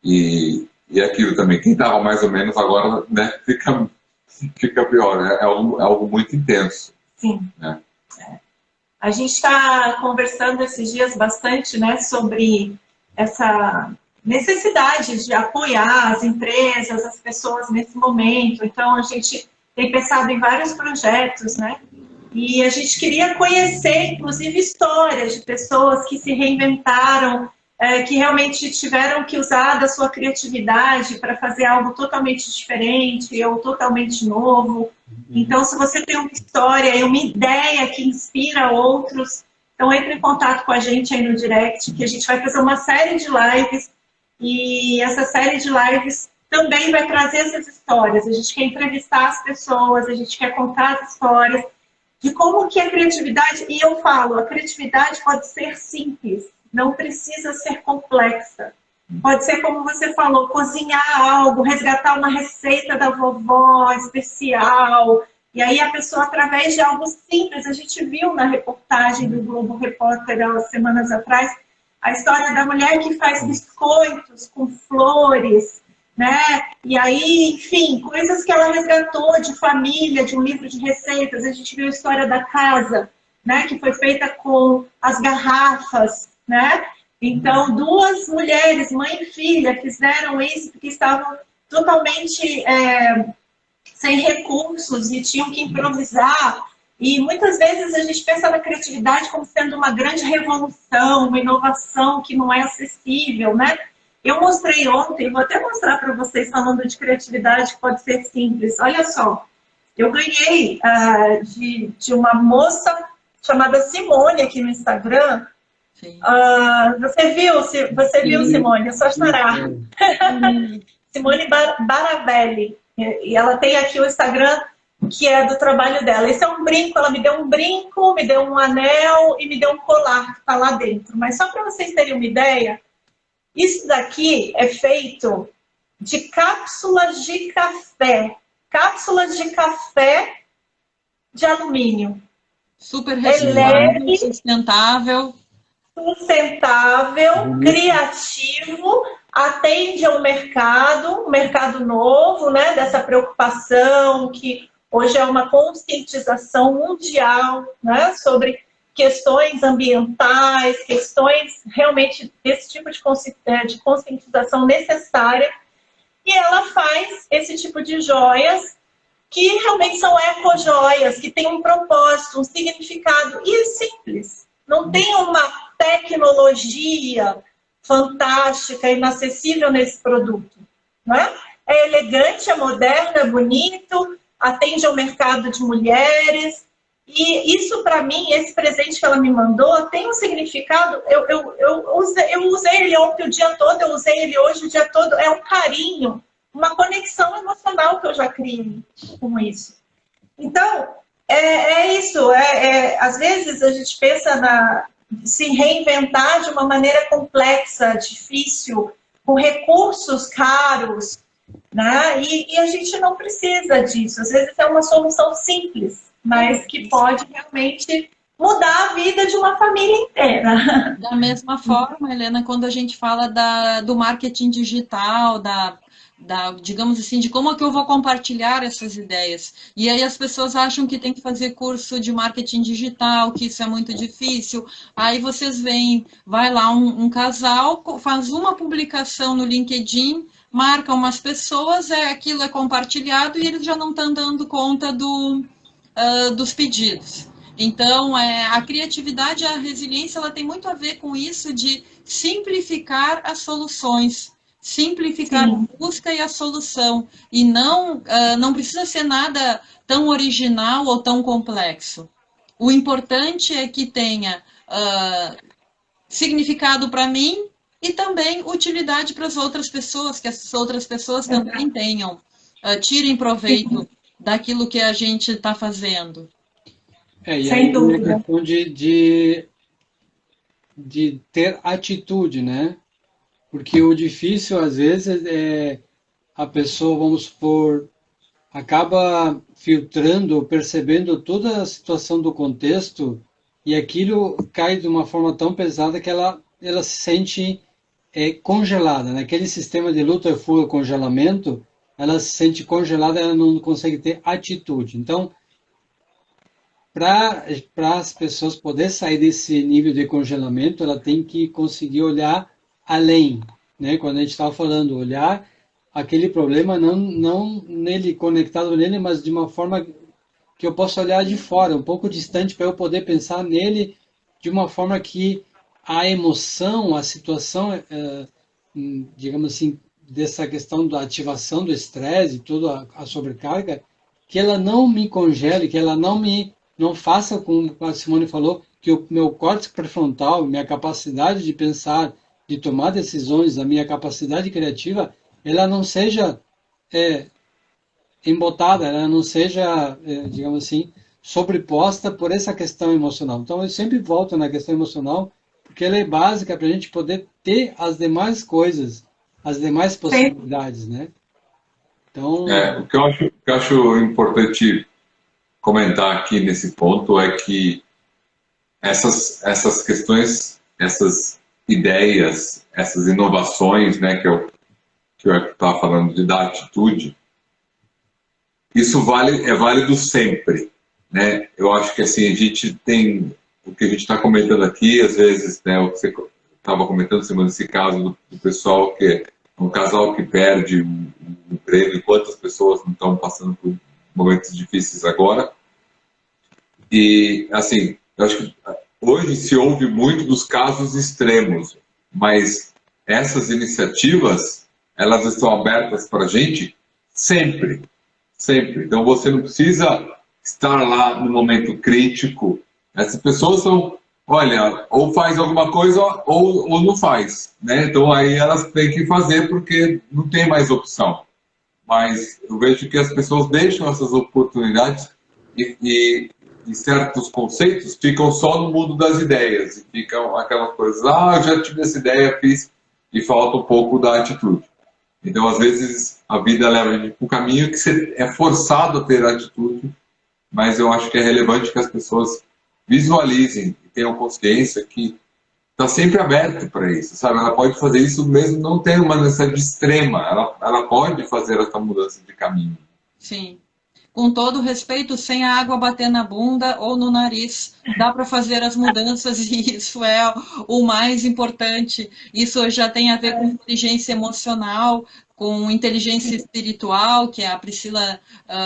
B: E aquilo também, quem estava mais ou menos agora, né, fica pior. É algo muito intenso.
A: Sim.
B: Né?
A: A gente está conversando esses dias bastante, né, sobre essa necessidade de apoiar as empresas, as pessoas nesse momento. Então, a gente tem pensado em vários projetos, né? E a gente queria conhecer, inclusive, histórias de pessoas que se reinventaram, que realmente tiveram que usar da sua criatividade para fazer algo totalmente diferente ou totalmente novo. Então, se você tem uma história e uma ideia que inspira outros, então entre em contato com a gente aí no direct, que a gente vai fazer uma série de lives, e essa série de lives também vai trazer essas histórias. A gente quer entrevistar as pessoas, a gente quer contar as histórias de como que a criatividade, e eu falo, a criatividade pode ser simples, não precisa ser complexa. Pode ser, como você falou, cozinhar algo, resgatar uma receita da vovó especial. E aí a pessoa, através de algo simples, a gente viu na reportagem do Globo Repórter há semanas atrás, a história da mulher que faz biscoitos com flores, né? E aí, enfim, coisas que ela resgatou de família, de um livro de receitas. A gente viu a história da casa, né? Que foi feita com as garrafas, né? Então, duas mulheres, mãe e filha, fizeram isso porque estavam totalmente sem recursos e tinham que improvisar. E muitas vezes a gente pensa na criatividade como sendo uma grande revolução, uma inovação que não é acessível, né? Eu mostrei ontem, vou até mostrar para vocês falando de criatividade que pode ser simples. Olha só, eu ganhei de uma moça chamada Simone aqui no Instagram. Você viu, Simone? É só chorar. Simone Baravelli. E ela tem aqui o Instagram que é do trabalho dela. Esse é um brinco, ela me deu um brinco, me deu um anel e me deu um colar que está lá dentro. Mas só para vocês terem uma ideia, isso daqui é feito de cápsulas de café. Cápsulas de café de alumínio.
C: Super reciclável, sustentável.
A: Sustentável, criativo, atende ao mercado, um mercado novo, né, dessa preocupação que hoje é uma conscientização mundial, né, sobre questões ambientais, questões realmente desse tipo de conscientização necessária. E ela faz esse tipo de joias que realmente são ecojoias, que têm um propósito, um significado. E é simples. Não tem uma tecnologia fantástica, inacessível nesse produto. Não é? É elegante, é moderno, é bonito, atende ao mercado de mulheres. E isso, para mim, esse presente que ela me mandou, tem um significado. Eu usei ele ontem o dia todo, eu usei ele hoje o dia todo. É um carinho, uma conexão emocional que eu já criei com isso. Então, é isso. Às vezes a gente pensa se reinventar de uma maneira complexa, difícil, com recursos caros, né? E a gente não precisa disso. Às vezes é uma solução simples, mas que pode realmente mudar a vida de uma família inteira.
C: Da mesma forma, Helena, quando a gente fala do marketing digital, digamos assim, de como é que eu vou compartilhar essas ideias. E aí as pessoas acham que tem que fazer curso de marketing digital, que isso é muito difícil. Aí vocês veem, vai lá um casal, faz uma publicação no LinkedIn, marca umas pessoas, aquilo é compartilhado e eles já não estão dando conta dos pedidos. Então, a criatividade e a resiliência, ela tem muito a ver com isso de simplificar as soluções. Simplificar a busca e a solução. E não precisa ser nada tão original ou tão complexo. O importante é que tenha significado para mim e também utilidade para as outras pessoas, que as outras pessoas também tenham, tirem proveito daquilo que a gente está fazendo.
D: E aí é uma questão de ter atitude, né? Porque o difícil, às vezes, é a pessoa, vamos supor, acaba filtrando, percebendo toda a situação do contexto e aquilo cai de uma forma tão pesada que ela se sente congelada. Naquele sistema de luta, fuga, congelamento, ela se sente congelada, ela não consegue ter atitude. Então, para as pessoas poderem sair desse nível de congelamento, ela tem que conseguir olhar além, né? Quando a gente estava falando, olhar aquele problema não nele, conectado nele, mas de uma forma que eu possa olhar de fora, um pouco distante, para eu poder pensar nele de uma forma que a emoção, a situação, digamos assim, dessa questão da ativação do estresse, toda a sobrecarga, que ela não me congele, que ela não faça, como a Simone falou, que o meu córtex pré-frontal, minha capacidade de pensar, de tomar decisões, a minha capacidade criativa, ela não seja embotada, ela não seja, digamos assim, sobreposta por essa questão emocional. Então, eu sempre volto na questão emocional, porque ela é básica para a gente poder ter as demais coisas, as demais possibilidades, né? Então...
B: o que eu acho importante comentar aqui nesse ponto é que essas questões, essas ideias, essas inovações, né, que eu estava falando da atitude, isso é válido sempre, né? Eu acho que assim, a gente tem o que a gente está comentando aqui, às vezes, né, o que você estava comentando, Simone, esse caso do pessoal que é um casal que perde um emprego e quantas pessoas não estão passando por momentos difíceis agora. E, assim, eu acho que hoje se ouve muito dos casos extremos, mas essas iniciativas, elas estão abertas para a gente sempre, sempre. Então você não precisa estar lá no momento crítico. Essas pessoas são, olha, ou faz alguma coisa ou não faz, né? Então aí elas têm que fazer porque não tem mais opção. mas eu vejo que as pessoas deixam essas oportunidades e certos conceitos ficam só no mundo das ideias, e ficam aquelas coisas, eu já tive essa ideia, fiz, e falta um pouco da atitude. Então, às vezes, a vida leva a gente para um caminho que você é forçado a ter atitude, mas eu acho que é relevante que as pessoas visualizem e tenham consciência que está sempre aberto para isso, sabe? Ela pode fazer isso mesmo não tendo uma necessidade extrema, ela pode fazer essa mudança de caminho.
C: Sim. Com todo respeito, sem a água bater na bunda ou no nariz, dá para fazer as mudanças e isso é o mais importante. Isso já tem a ver com inteligência emocional, com inteligência espiritual, que a Priscila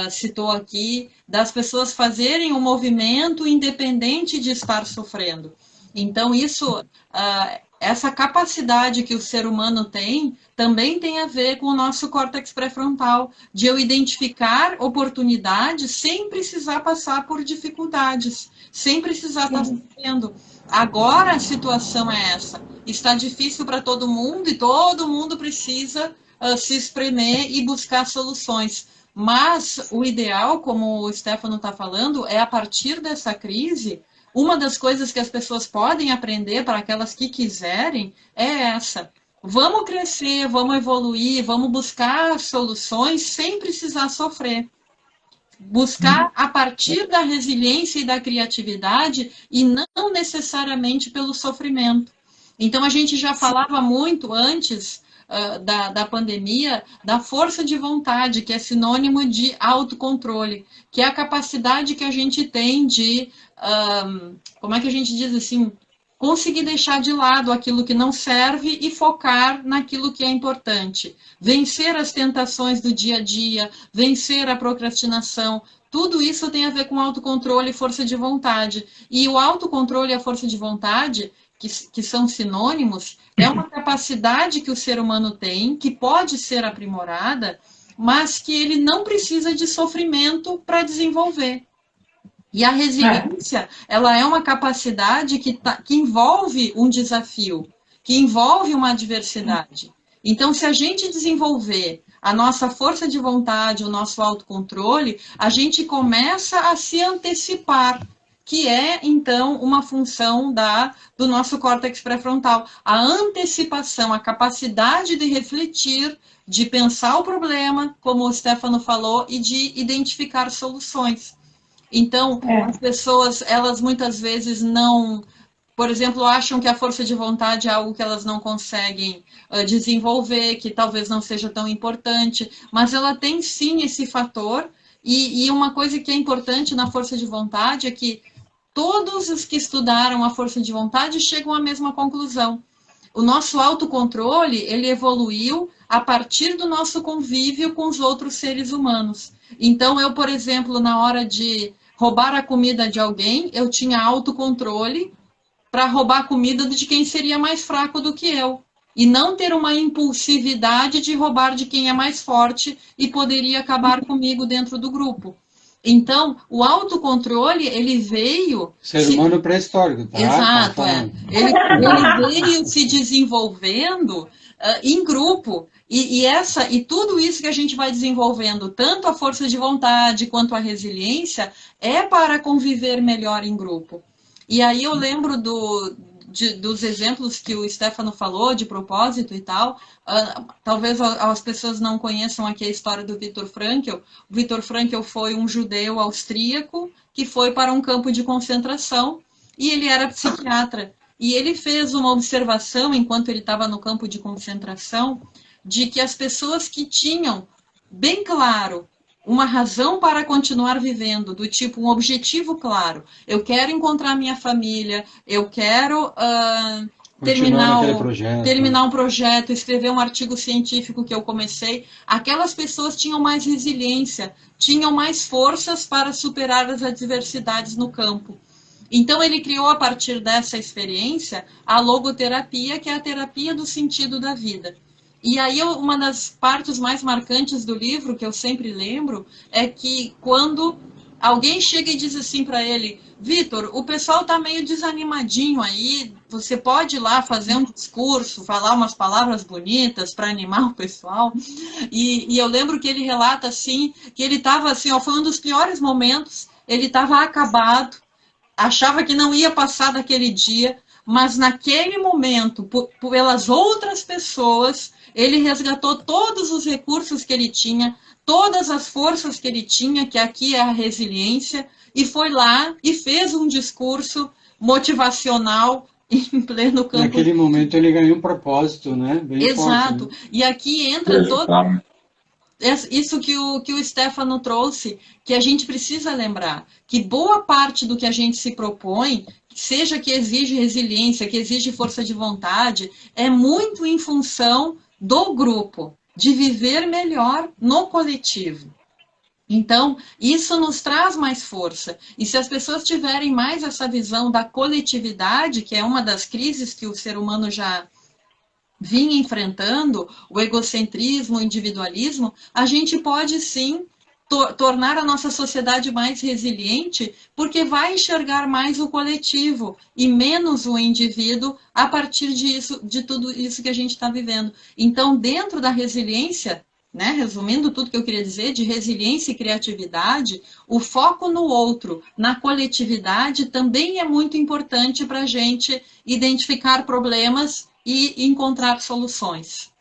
C: citou aqui, das pessoas fazerem um movimento independente de estar sofrendo. Então, isso, essa capacidade que o ser humano tem, também tem a ver com o nosso córtex pré-frontal, de eu identificar oportunidades sem precisar passar por dificuldades, sem precisar estar sofrendo. Agora a situação é essa. Está difícil para todo mundo e todo mundo precisa se espremer e buscar soluções. Mas o ideal, como o Stefano está falando, é a partir dessa crise, uma das coisas que as pessoas podem aprender para aquelas que quiserem é essa. Vamos crescer, vamos evoluir, vamos buscar soluções sem precisar sofrer. Buscar a partir da resiliência e da criatividade e não necessariamente pelo sofrimento. Então, a gente já falava muito antes da pandemia da força de vontade, que é sinônimo de autocontrole, que é a capacidade que a gente tem de, como é que a gente diz assim, conseguir deixar de lado aquilo que não serve e focar naquilo que é importante. Vencer as tentações do dia a dia, vencer a procrastinação, tudo isso tem a ver com autocontrole e força de vontade. E o autocontrole e a força de vontade, que são sinônimos, é uma capacidade que o ser humano tem, que pode ser aprimorada, mas que ele não precisa de sofrimento para desenvolver. E a resiliência, ela é uma capacidade que envolve um desafio, que envolve uma adversidade. Então, se a gente desenvolver a nossa força de vontade, o nosso autocontrole, a gente começa a se antecipar, que é, então, uma função do nosso córtex pré-frontal. A antecipação, a capacidade de refletir, de pensar o problema, como o Stefano falou, e de identificar soluções. Então, as pessoas, elas muitas vezes não, por exemplo, acham que a força de vontade é algo que elas não conseguem desenvolver, que talvez não seja tão importante, mas ela tem sim esse fator, e uma coisa que é importante na força de vontade é que todos os que estudaram a força de vontade chegam à mesma conclusão. O nosso autocontrole, ele evoluiu a partir do nosso convívio com os outros seres humanos. Então, eu, por exemplo, na hora de roubar a comida de alguém, eu tinha autocontrole para roubar a comida de quem seria mais fraco do que eu. E não ter uma impulsividade de roubar de quem é mais forte e poderia acabar comigo dentro do grupo. Então, o autocontrole, ele veio...
D: Ser humano pré-histórico, tá?
C: Exato, Ele veio se desenvolvendo em grupo. E tudo isso que a gente vai desenvolvendo, tanto a força de vontade quanto a resiliência, é para conviver melhor em grupo. E aí eu lembro dos exemplos que o Stefano falou, de propósito e tal. Talvez as pessoas não conheçam aqui a história do Viktor Frankl. O Viktor Frankl foi um judeu austríaco que foi para um campo de concentração e ele era psiquiatra. E ele fez uma observação, enquanto ele estava no campo de concentração, de que as pessoas que tinham bem claro uma razão para continuar vivendo, do tipo um objetivo claro, eu quero encontrar minha família, eu quero terminar um projeto, escrever um artigo científico que eu comecei, aquelas pessoas tinham mais resiliência, tinham mais forças para superar as adversidades no campo. Então, ele criou, a partir dessa experiência, a logoterapia, que é a terapia do sentido da vida. E aí, uma das partes mais marcantes do livro, que eu sempre lembro, é que quando alguém chega e diz assim para ele: Vitor, o pessoal tá meio desanimadinho aí, você pode ir lá fazer um discurso, falar umas palavras bonitas para animar o pessoal. E eu lembro que ele relata assim, que ele estava assim, ó, foi um dos piores momentos, ele estava acabado, achava que não ia passar daquele dia, mas naquele momento, pelas outras pessoas, ele resgatou todos os recursos que ele tinha, todas as forças que ele tinha, que aqui é a resiliência, e foi lá e fez um discurso motivacional em pleno campo.
D: Naquele momento ele ganhou um propósito, né? Bem
C: Exato.
D: forte, né?
C: E aqui entra todo isso que o Stefano trouxe, que a gente precisa lembrar, que boa parte do que a gente se propõe, seja que exige resiliência, que exige força de vontade, é muito em função do grupo, de viver melhor no coletivo. Então, isso nos traz mais força. E se as pessoas tiverem mais essa visão da coletividade, que é uma das crises que o ser humano já vinha enfrentando, o egocentrismo, o individualismo, a gente pode sim tornar a nossa sociedade mais resiliente, porque vai enxergar mais o coletivo e menos o indivíduo a partir disso, de tudo isso que a gente está vivendo. Então, dentro da resiliência, né, resumindo tudo que eu queria dizer, de resiliência e criatividade, o foco no outro, na coletividade, também é muito importante para a gente identificar problemas e encontrar soluções.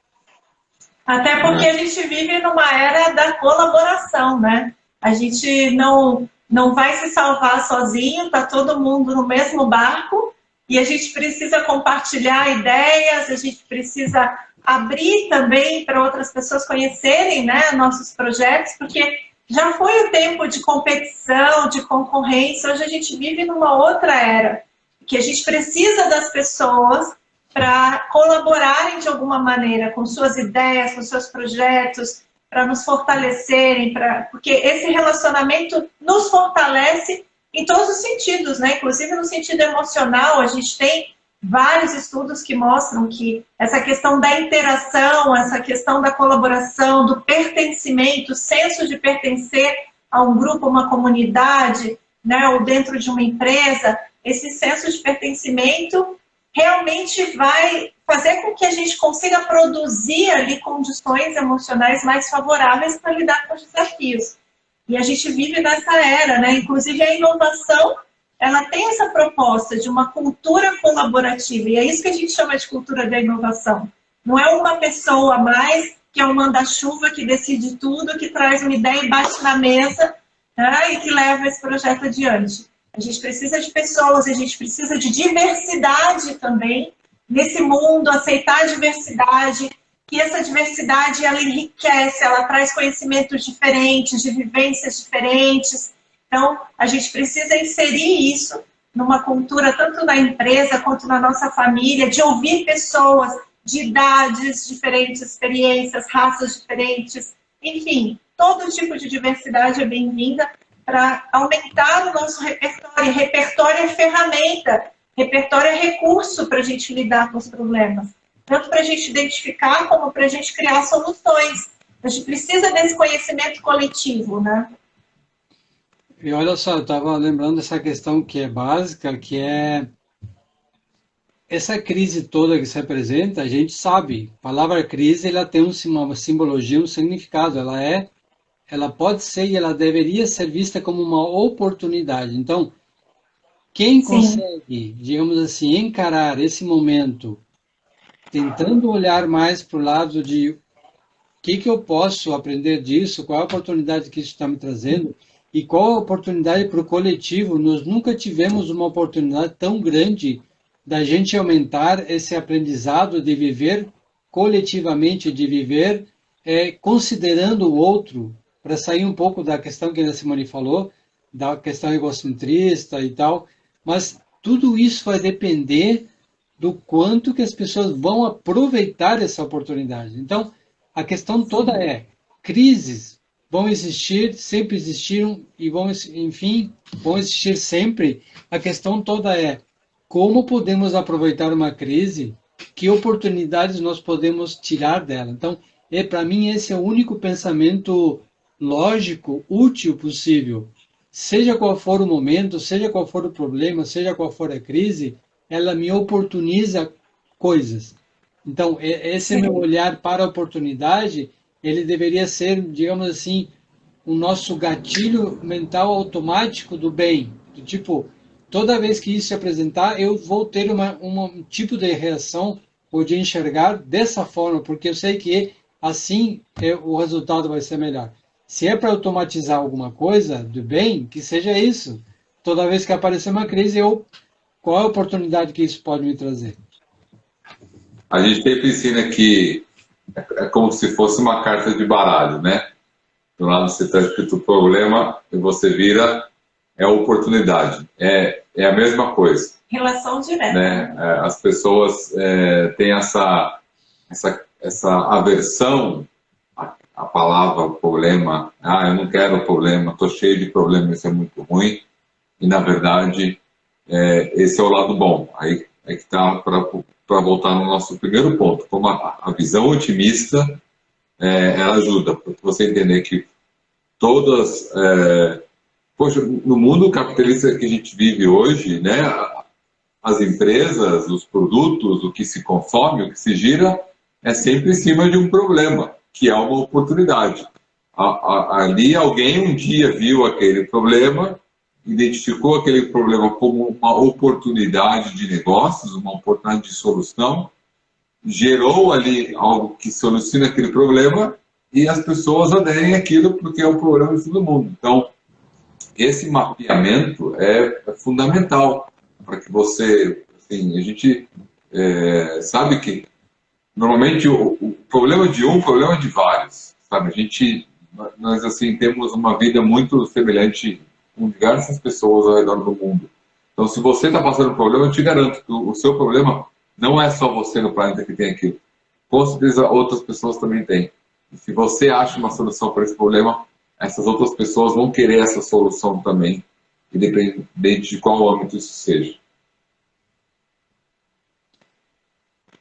A: Até porque a gente vive numa era da colaboração, né? A gente não vai se salvar sozinho, tá todo mundo no mesmo barco e a gente precisa compartilhar ideias, a gente precisa abrir também para outras pessoas conhecerem, né, nossos projetos, porque já foi o tempo de competição, de concorrência, hoje a gente vive numa outra era, que a gente precisa das pessoas para colaborarem de alguma maneira com suas ideias, com seus projetos, para nos fortalecerem, porque esse relacionamento nos fortalece em todos os sentidos, né? Inclusive no sentido emocional, a gente tem vários estudos que mostram que essa questão da interação, essa questão da colaboração, do pertencimento, o senso de pertencer a um grupo, uma comunidade, né, ou dentro de uma empresa, esse senso de pertencimento realmente vai fazer com que a gente consiga produzir ali condições emocionais mais favoráveis para lidar com os desafios. E a gente vive nessa era, né? Inclusive a inovação, ela tem essa proposta de uma cultura colaborativa, e é isso que a gente chama de cultura da inovação. Não é uma pessoa a mais que é um manda-chuva que decide tudo, que traz uma ideia e bate na mesa, né, e que leva esse projeto adiante. A gente precisa de pessoas, a gente precisa de diversidade também nesse mundo, aceitar a diversidade, que essa diversidade ela enriquece, ela traz conhecimentos diferentes, de vivências diferentes. Então, a gente precisa inserir isso numa cultura, tanto na empresa quanto na nossa família, de ouvir pessoas de idades diferentes, experiências, raças diferentes, enfim, todo tipo de diversidade é bem-vinda para aumentar o nosso repertório. Repertório é ferramenta, repertório é recurso para a gente lidar com os problemas. Tanto para a gente identificar, como para a gente criar soluções. A gente precisa desse conhecimento coletivo, né?
D: E olha só, eu estava lembrando dessa questão que é básica, que é essa crise toda que se apresenta, a gente sabe, a palavra crise ela tem uma simbologia, um significado, ela pode ser e ela deveria ser vista como uma oportunidade. Então, quem consegue, digamos assim, encarar esse momento, tentando olhar mais para o lado de o que eu posso aprender disso, qual a oportunidade que isso está me trazendo, e qual a oportunidade para o coletivo. Nós nunca tivemos uma oportunidade tão grande da gente aumentar esse aprendizado de viver coletivamente, de viver considerando o outro, para sair um pouco da questão que a Simone falou, da questão egocentrista e tal, mas tudo isso vai depender do quanto que as pessoas vão aproveitar essa oportunidade. Então, a questão toda é, crises vão existir, sempre existiram e vão existir sempre. A questão toda é, como podemos aproveitar uma crise, que oportunidades nós podemos tirar dela. Então, para mim, esse é o único pensamento lógico, útil possível. seja qual for o momento, seja qual for o problema, seja qual for a crise, ela me oportuniza coisas. Então, esse meu olhar para a oportunidade, ele deveria ser, digamos assim, o nosso gatilho mental automático do bem. Do tipo, toda vez que isso se apresentar, eu vou ter um tipo de reação ou de enxergar dessa forma, porque eu sei que assim o resultado vai ser melhor. Se é para automatizar alguma coisa do bem, que seja isso. Toda vez que aparecer uma crise, qual é a oportunidade que isso pode me trazer?
B: A gente sempre ensina que é como se fosse uma carta de baralho, né? Do lado você está escrito problema e você vira é oportunidade. É a mesma coisa.
A: Relação direta.
B: Né? As pessoas têm essa aversão à palavra problema. Ah, eu não quero problema, estou cheio de problemas, isso é muito ruim. E, na verdade, esse é o lado bom. Aí é que está para voltar no nosso primeiro ponto. Como a visão otimista, ela ajuda, para você entender que todas... poxa, no mundo capitalista que a gente vive hoje, né, as empresas, os produtos, o que se consome, o que se gira, é sempre em cima de um problema, que é uma oportunidade. Ali alguém um dia viu aquele problema, identificou aquele problema como uma oportunidade de negócios, uma oportunidade de solução, gerou ali algo que soluciona aquele problema e as pessoas aderem àquilo porque é o problema de todo mundo. Então, esse mapeamento é fundamental para que você, assim, a gente sabe que normalmente o problema de um, o problema de vários, sabe? Nós assim temos uma vida muito semelhante com diversas pessoas ao redor do mundo. Então, se você está passando por um problema, eu te garanto que o seu problema não é só você no planeta que tem aquilo. Com certeza outras pessoas também têm. E se você acha uma solução para esse problema, essas outras pessoas vão querer essa solução também, independente de qual âmbito isso seja.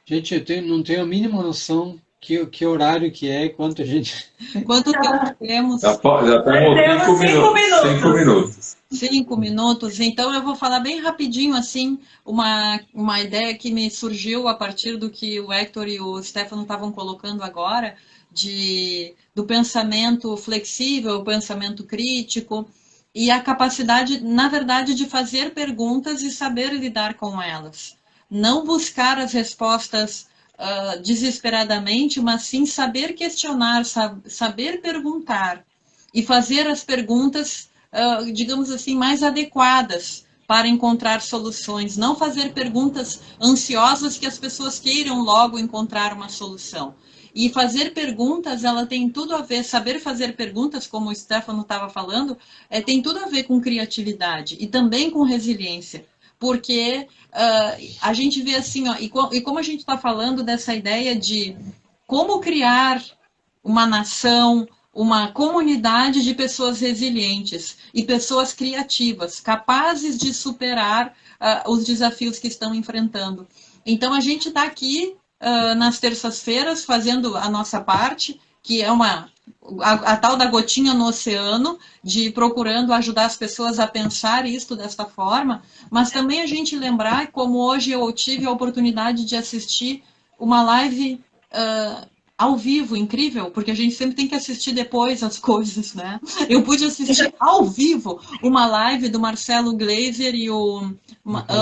D: Gente, eu não tenho a mínima noção que horário que é, quanto gente...
C: Quanto tempo temos?
B: Já temos 5 minutos.
C: 5 minutos. Então, eu vou falar bem rapidinho, assim, uma ideia que me surgiu a partir do que o Hector e o Stefano estavam colocando agora, do pensamento flexível, o pensamento crítico, e a capacidade, na verdade, de fazer perguntas e saber lidar com elas. Não buscar as respostas desesperadamente, mas sim saber questionar, saber perguntar e fazer as perguntas, digamos assim, mais adequadas para encontrar soluções. Não fazer perguntas ansiosas que as pessoas queiram logo encontrar uma solução. E fazer perguntas, ela tem tudo a ver, saber fazer perguntas, como o Stefano estava falando, tem tudo a ver com criatividade e também com resiliência. Porque a gente vê assim, ó, e como a gente está falando dessa ideia de como criar uma nação, uma comunidade de pessoas resilientes e pessoas criativas, capazes de superar os desafios que estão enfrentando. Então, a gente está aqui nas terças-feiras fazendo a nossa parte, que é a tal da gotinha no oceano, de procurando ajudar as pessoas a pensar isso desta forma, mas também a gente lembrar como hoje eu tive a oportunidade de assistir uma live ao vivo, incrível, porque a gente sempre tem que assistir depois as coisas, né? Eu pude assistir ao vivo uma live do Marcelo Gleiser e o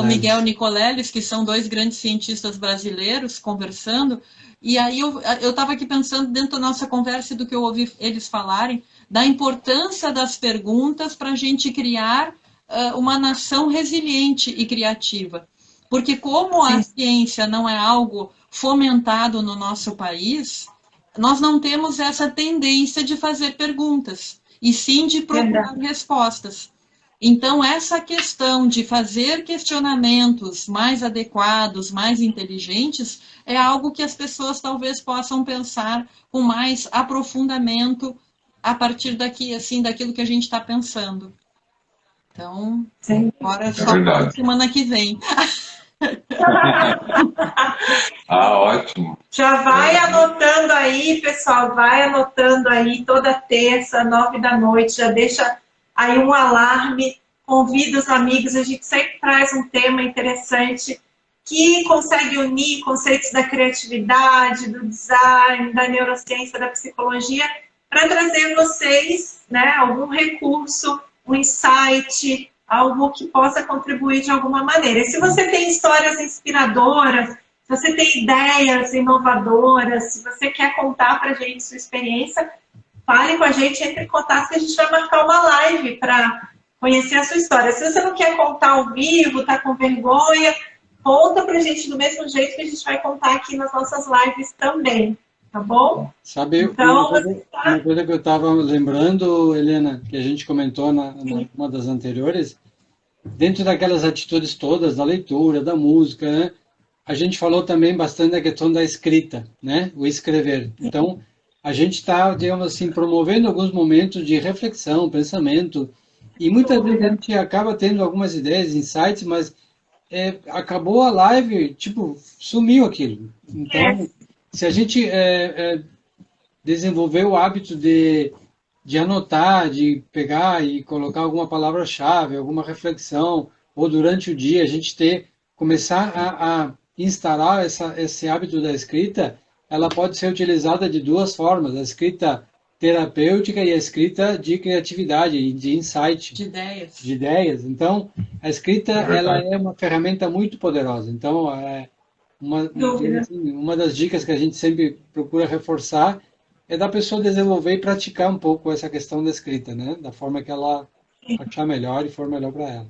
C: Miguel Nicoleles, que são 2 grandes cientistas brasileiros, conversando. E aí eu estava aqui pensando dentro da nossa conversa e do que eu ouvi eles falarem, da importância das perguntas para a gente criar uma nação resiliente e criativa. Porque como a ciência não é algo fomentado no nosso país, nós não temos essa tendência de fazer perguntas, e sim de procurar respostas. Então, essa questão de fazer questionamentos mais adequados, mais inteligentes, é algo que as pessoas talvez possam pensar com mais aprofundamento a partir daqui, assim, daquilo que a gente está pensando. Então, agora só para semana que vem.
B: Ótimo.
A: Já vai anotando aí, pessoal, vai anotando aí toda terça, 9 da noite, já deixa aí um alarme, convida os amigos, a gente sempre traz um tema interessante que consegue unir conceitos da criatividade, do design, da neurociência, da psicologia, para trazer vocês, né, algum recurso, um insight, algo que possa contribuir de alguma maneira. E se você tem histórias inspiradoras, se você tem ideias inovadoras, se você quer contar para a gente sua experiência, fale com a gente, entre em contato que a gente vai marcar uma live para conhecer a sua história. Se você não quer contar ao vivo, está com vergonha, conta pra gente do mesmo jeito que a gente vai contar aqui nas nossas lives também, tá bom?
D: Sabe,
A: Então,
D: uma coisa que eu estava lembrando, Helena, que a gente comentou numa das anteriores, dentro daquelas atitudes todas, da leitura, da música, né? A gente falou também bastante da questão da escrita, né? O escrever. Então, a gente está, digamos assim, promovendo alguns momentos de reflexão, pensamento, e muitas vezes a gente acaba tendo algumas ideias, insights, mas acabou a live, tipo, sumiu aquilo. Então, se a gente desenvolver o hábito de anotar, de pegar e colocar alguma palavra-chave, alguma reflexão, ou durante o dia a gente começar a instalar esse hábito da escrita, ela pode ser utilizada de duas formas, a escrita terapêutica e a escrita de criatividade e de insight.
C: De
D: ideias. Então, a escrita ela é uma ferramenta muito poderosa. Então, uma das dicas que a gente sempre procura reforçar é da pessoa desenvolver e praticar um pouco essa questão da escrita, né? Da forma que ela achar melhor e for melhor para ela.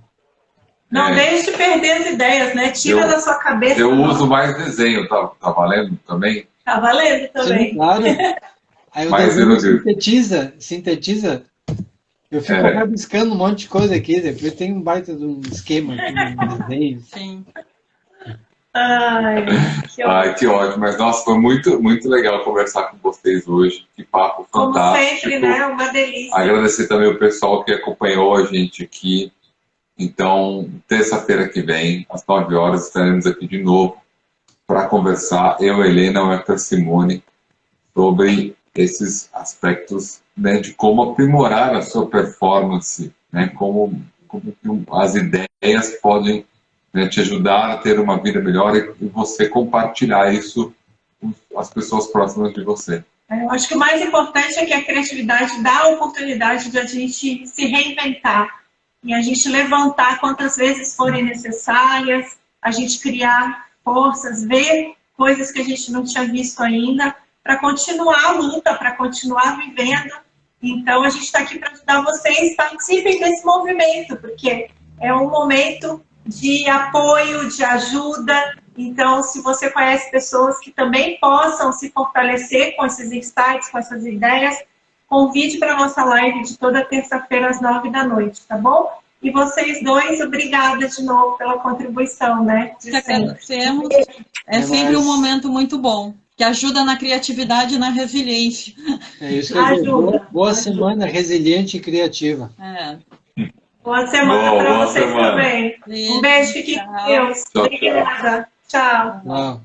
A: Não deixe de perder as ideias, né? Tira da sua cabeça.
B: Eu uso mais desenho, tá valendo também?
A: Tá valendo também.
D: Sim, claro. Aí o desenho sintetiza. Eu fico rabiscando um monte de coisa aqui, depois tem um baita de um esquema aqui no desenho.
C: Sim.
A: Ai,
B: que ótimo. Mas, nossa, foi muito, muito legal conversar com vocês hoje. Que papo fantástico.
A: Como sempre, né? Uma delícia.
B: Agradecer também o pessoal que acompanhou a gente aqui. Então, terça-feira que vem, às 9 horas, estaremos aqui de novo para conversar, eu, Helena, o Hector Simone, sobre esses aspectos, né, de como aprimorar a sua performance, né, como as ideias podem, né, te ajudar a ter uma vida melhor e você compartilhar isso com as pessoas próximas de você.
A: Eu acho que o mais importante é que a criatividade dá a oportunidade de a gente se reinventar e a gente levantar quantas vezes forem necessárias, a gente criar forças, ver coisas que a gente não tinha visto ainda, para continuar a luta, para continuar vivendo. Então, a gente está aqui para ajudar vocês, participem desse movimento, porque é um momento de apoio, de ajuda. Então, se você conhece pessoas que também possam se fortalecer com esses insights, com essas ideias, convide para a nossa live de toda terça-feira às 9 da noite, tá bom? E vocês dois, obrigada de novo pela contribuição, né?
C: Agradecemos. É sempre um momento muito bom, que ajuda na criatividade e na resiliência.
D: É isso que eu digo. Boa semana resiliente e criativa.
A: Boa semana para vocês também. Um beijo, fiquem com Deus. Obrigada. Tchau.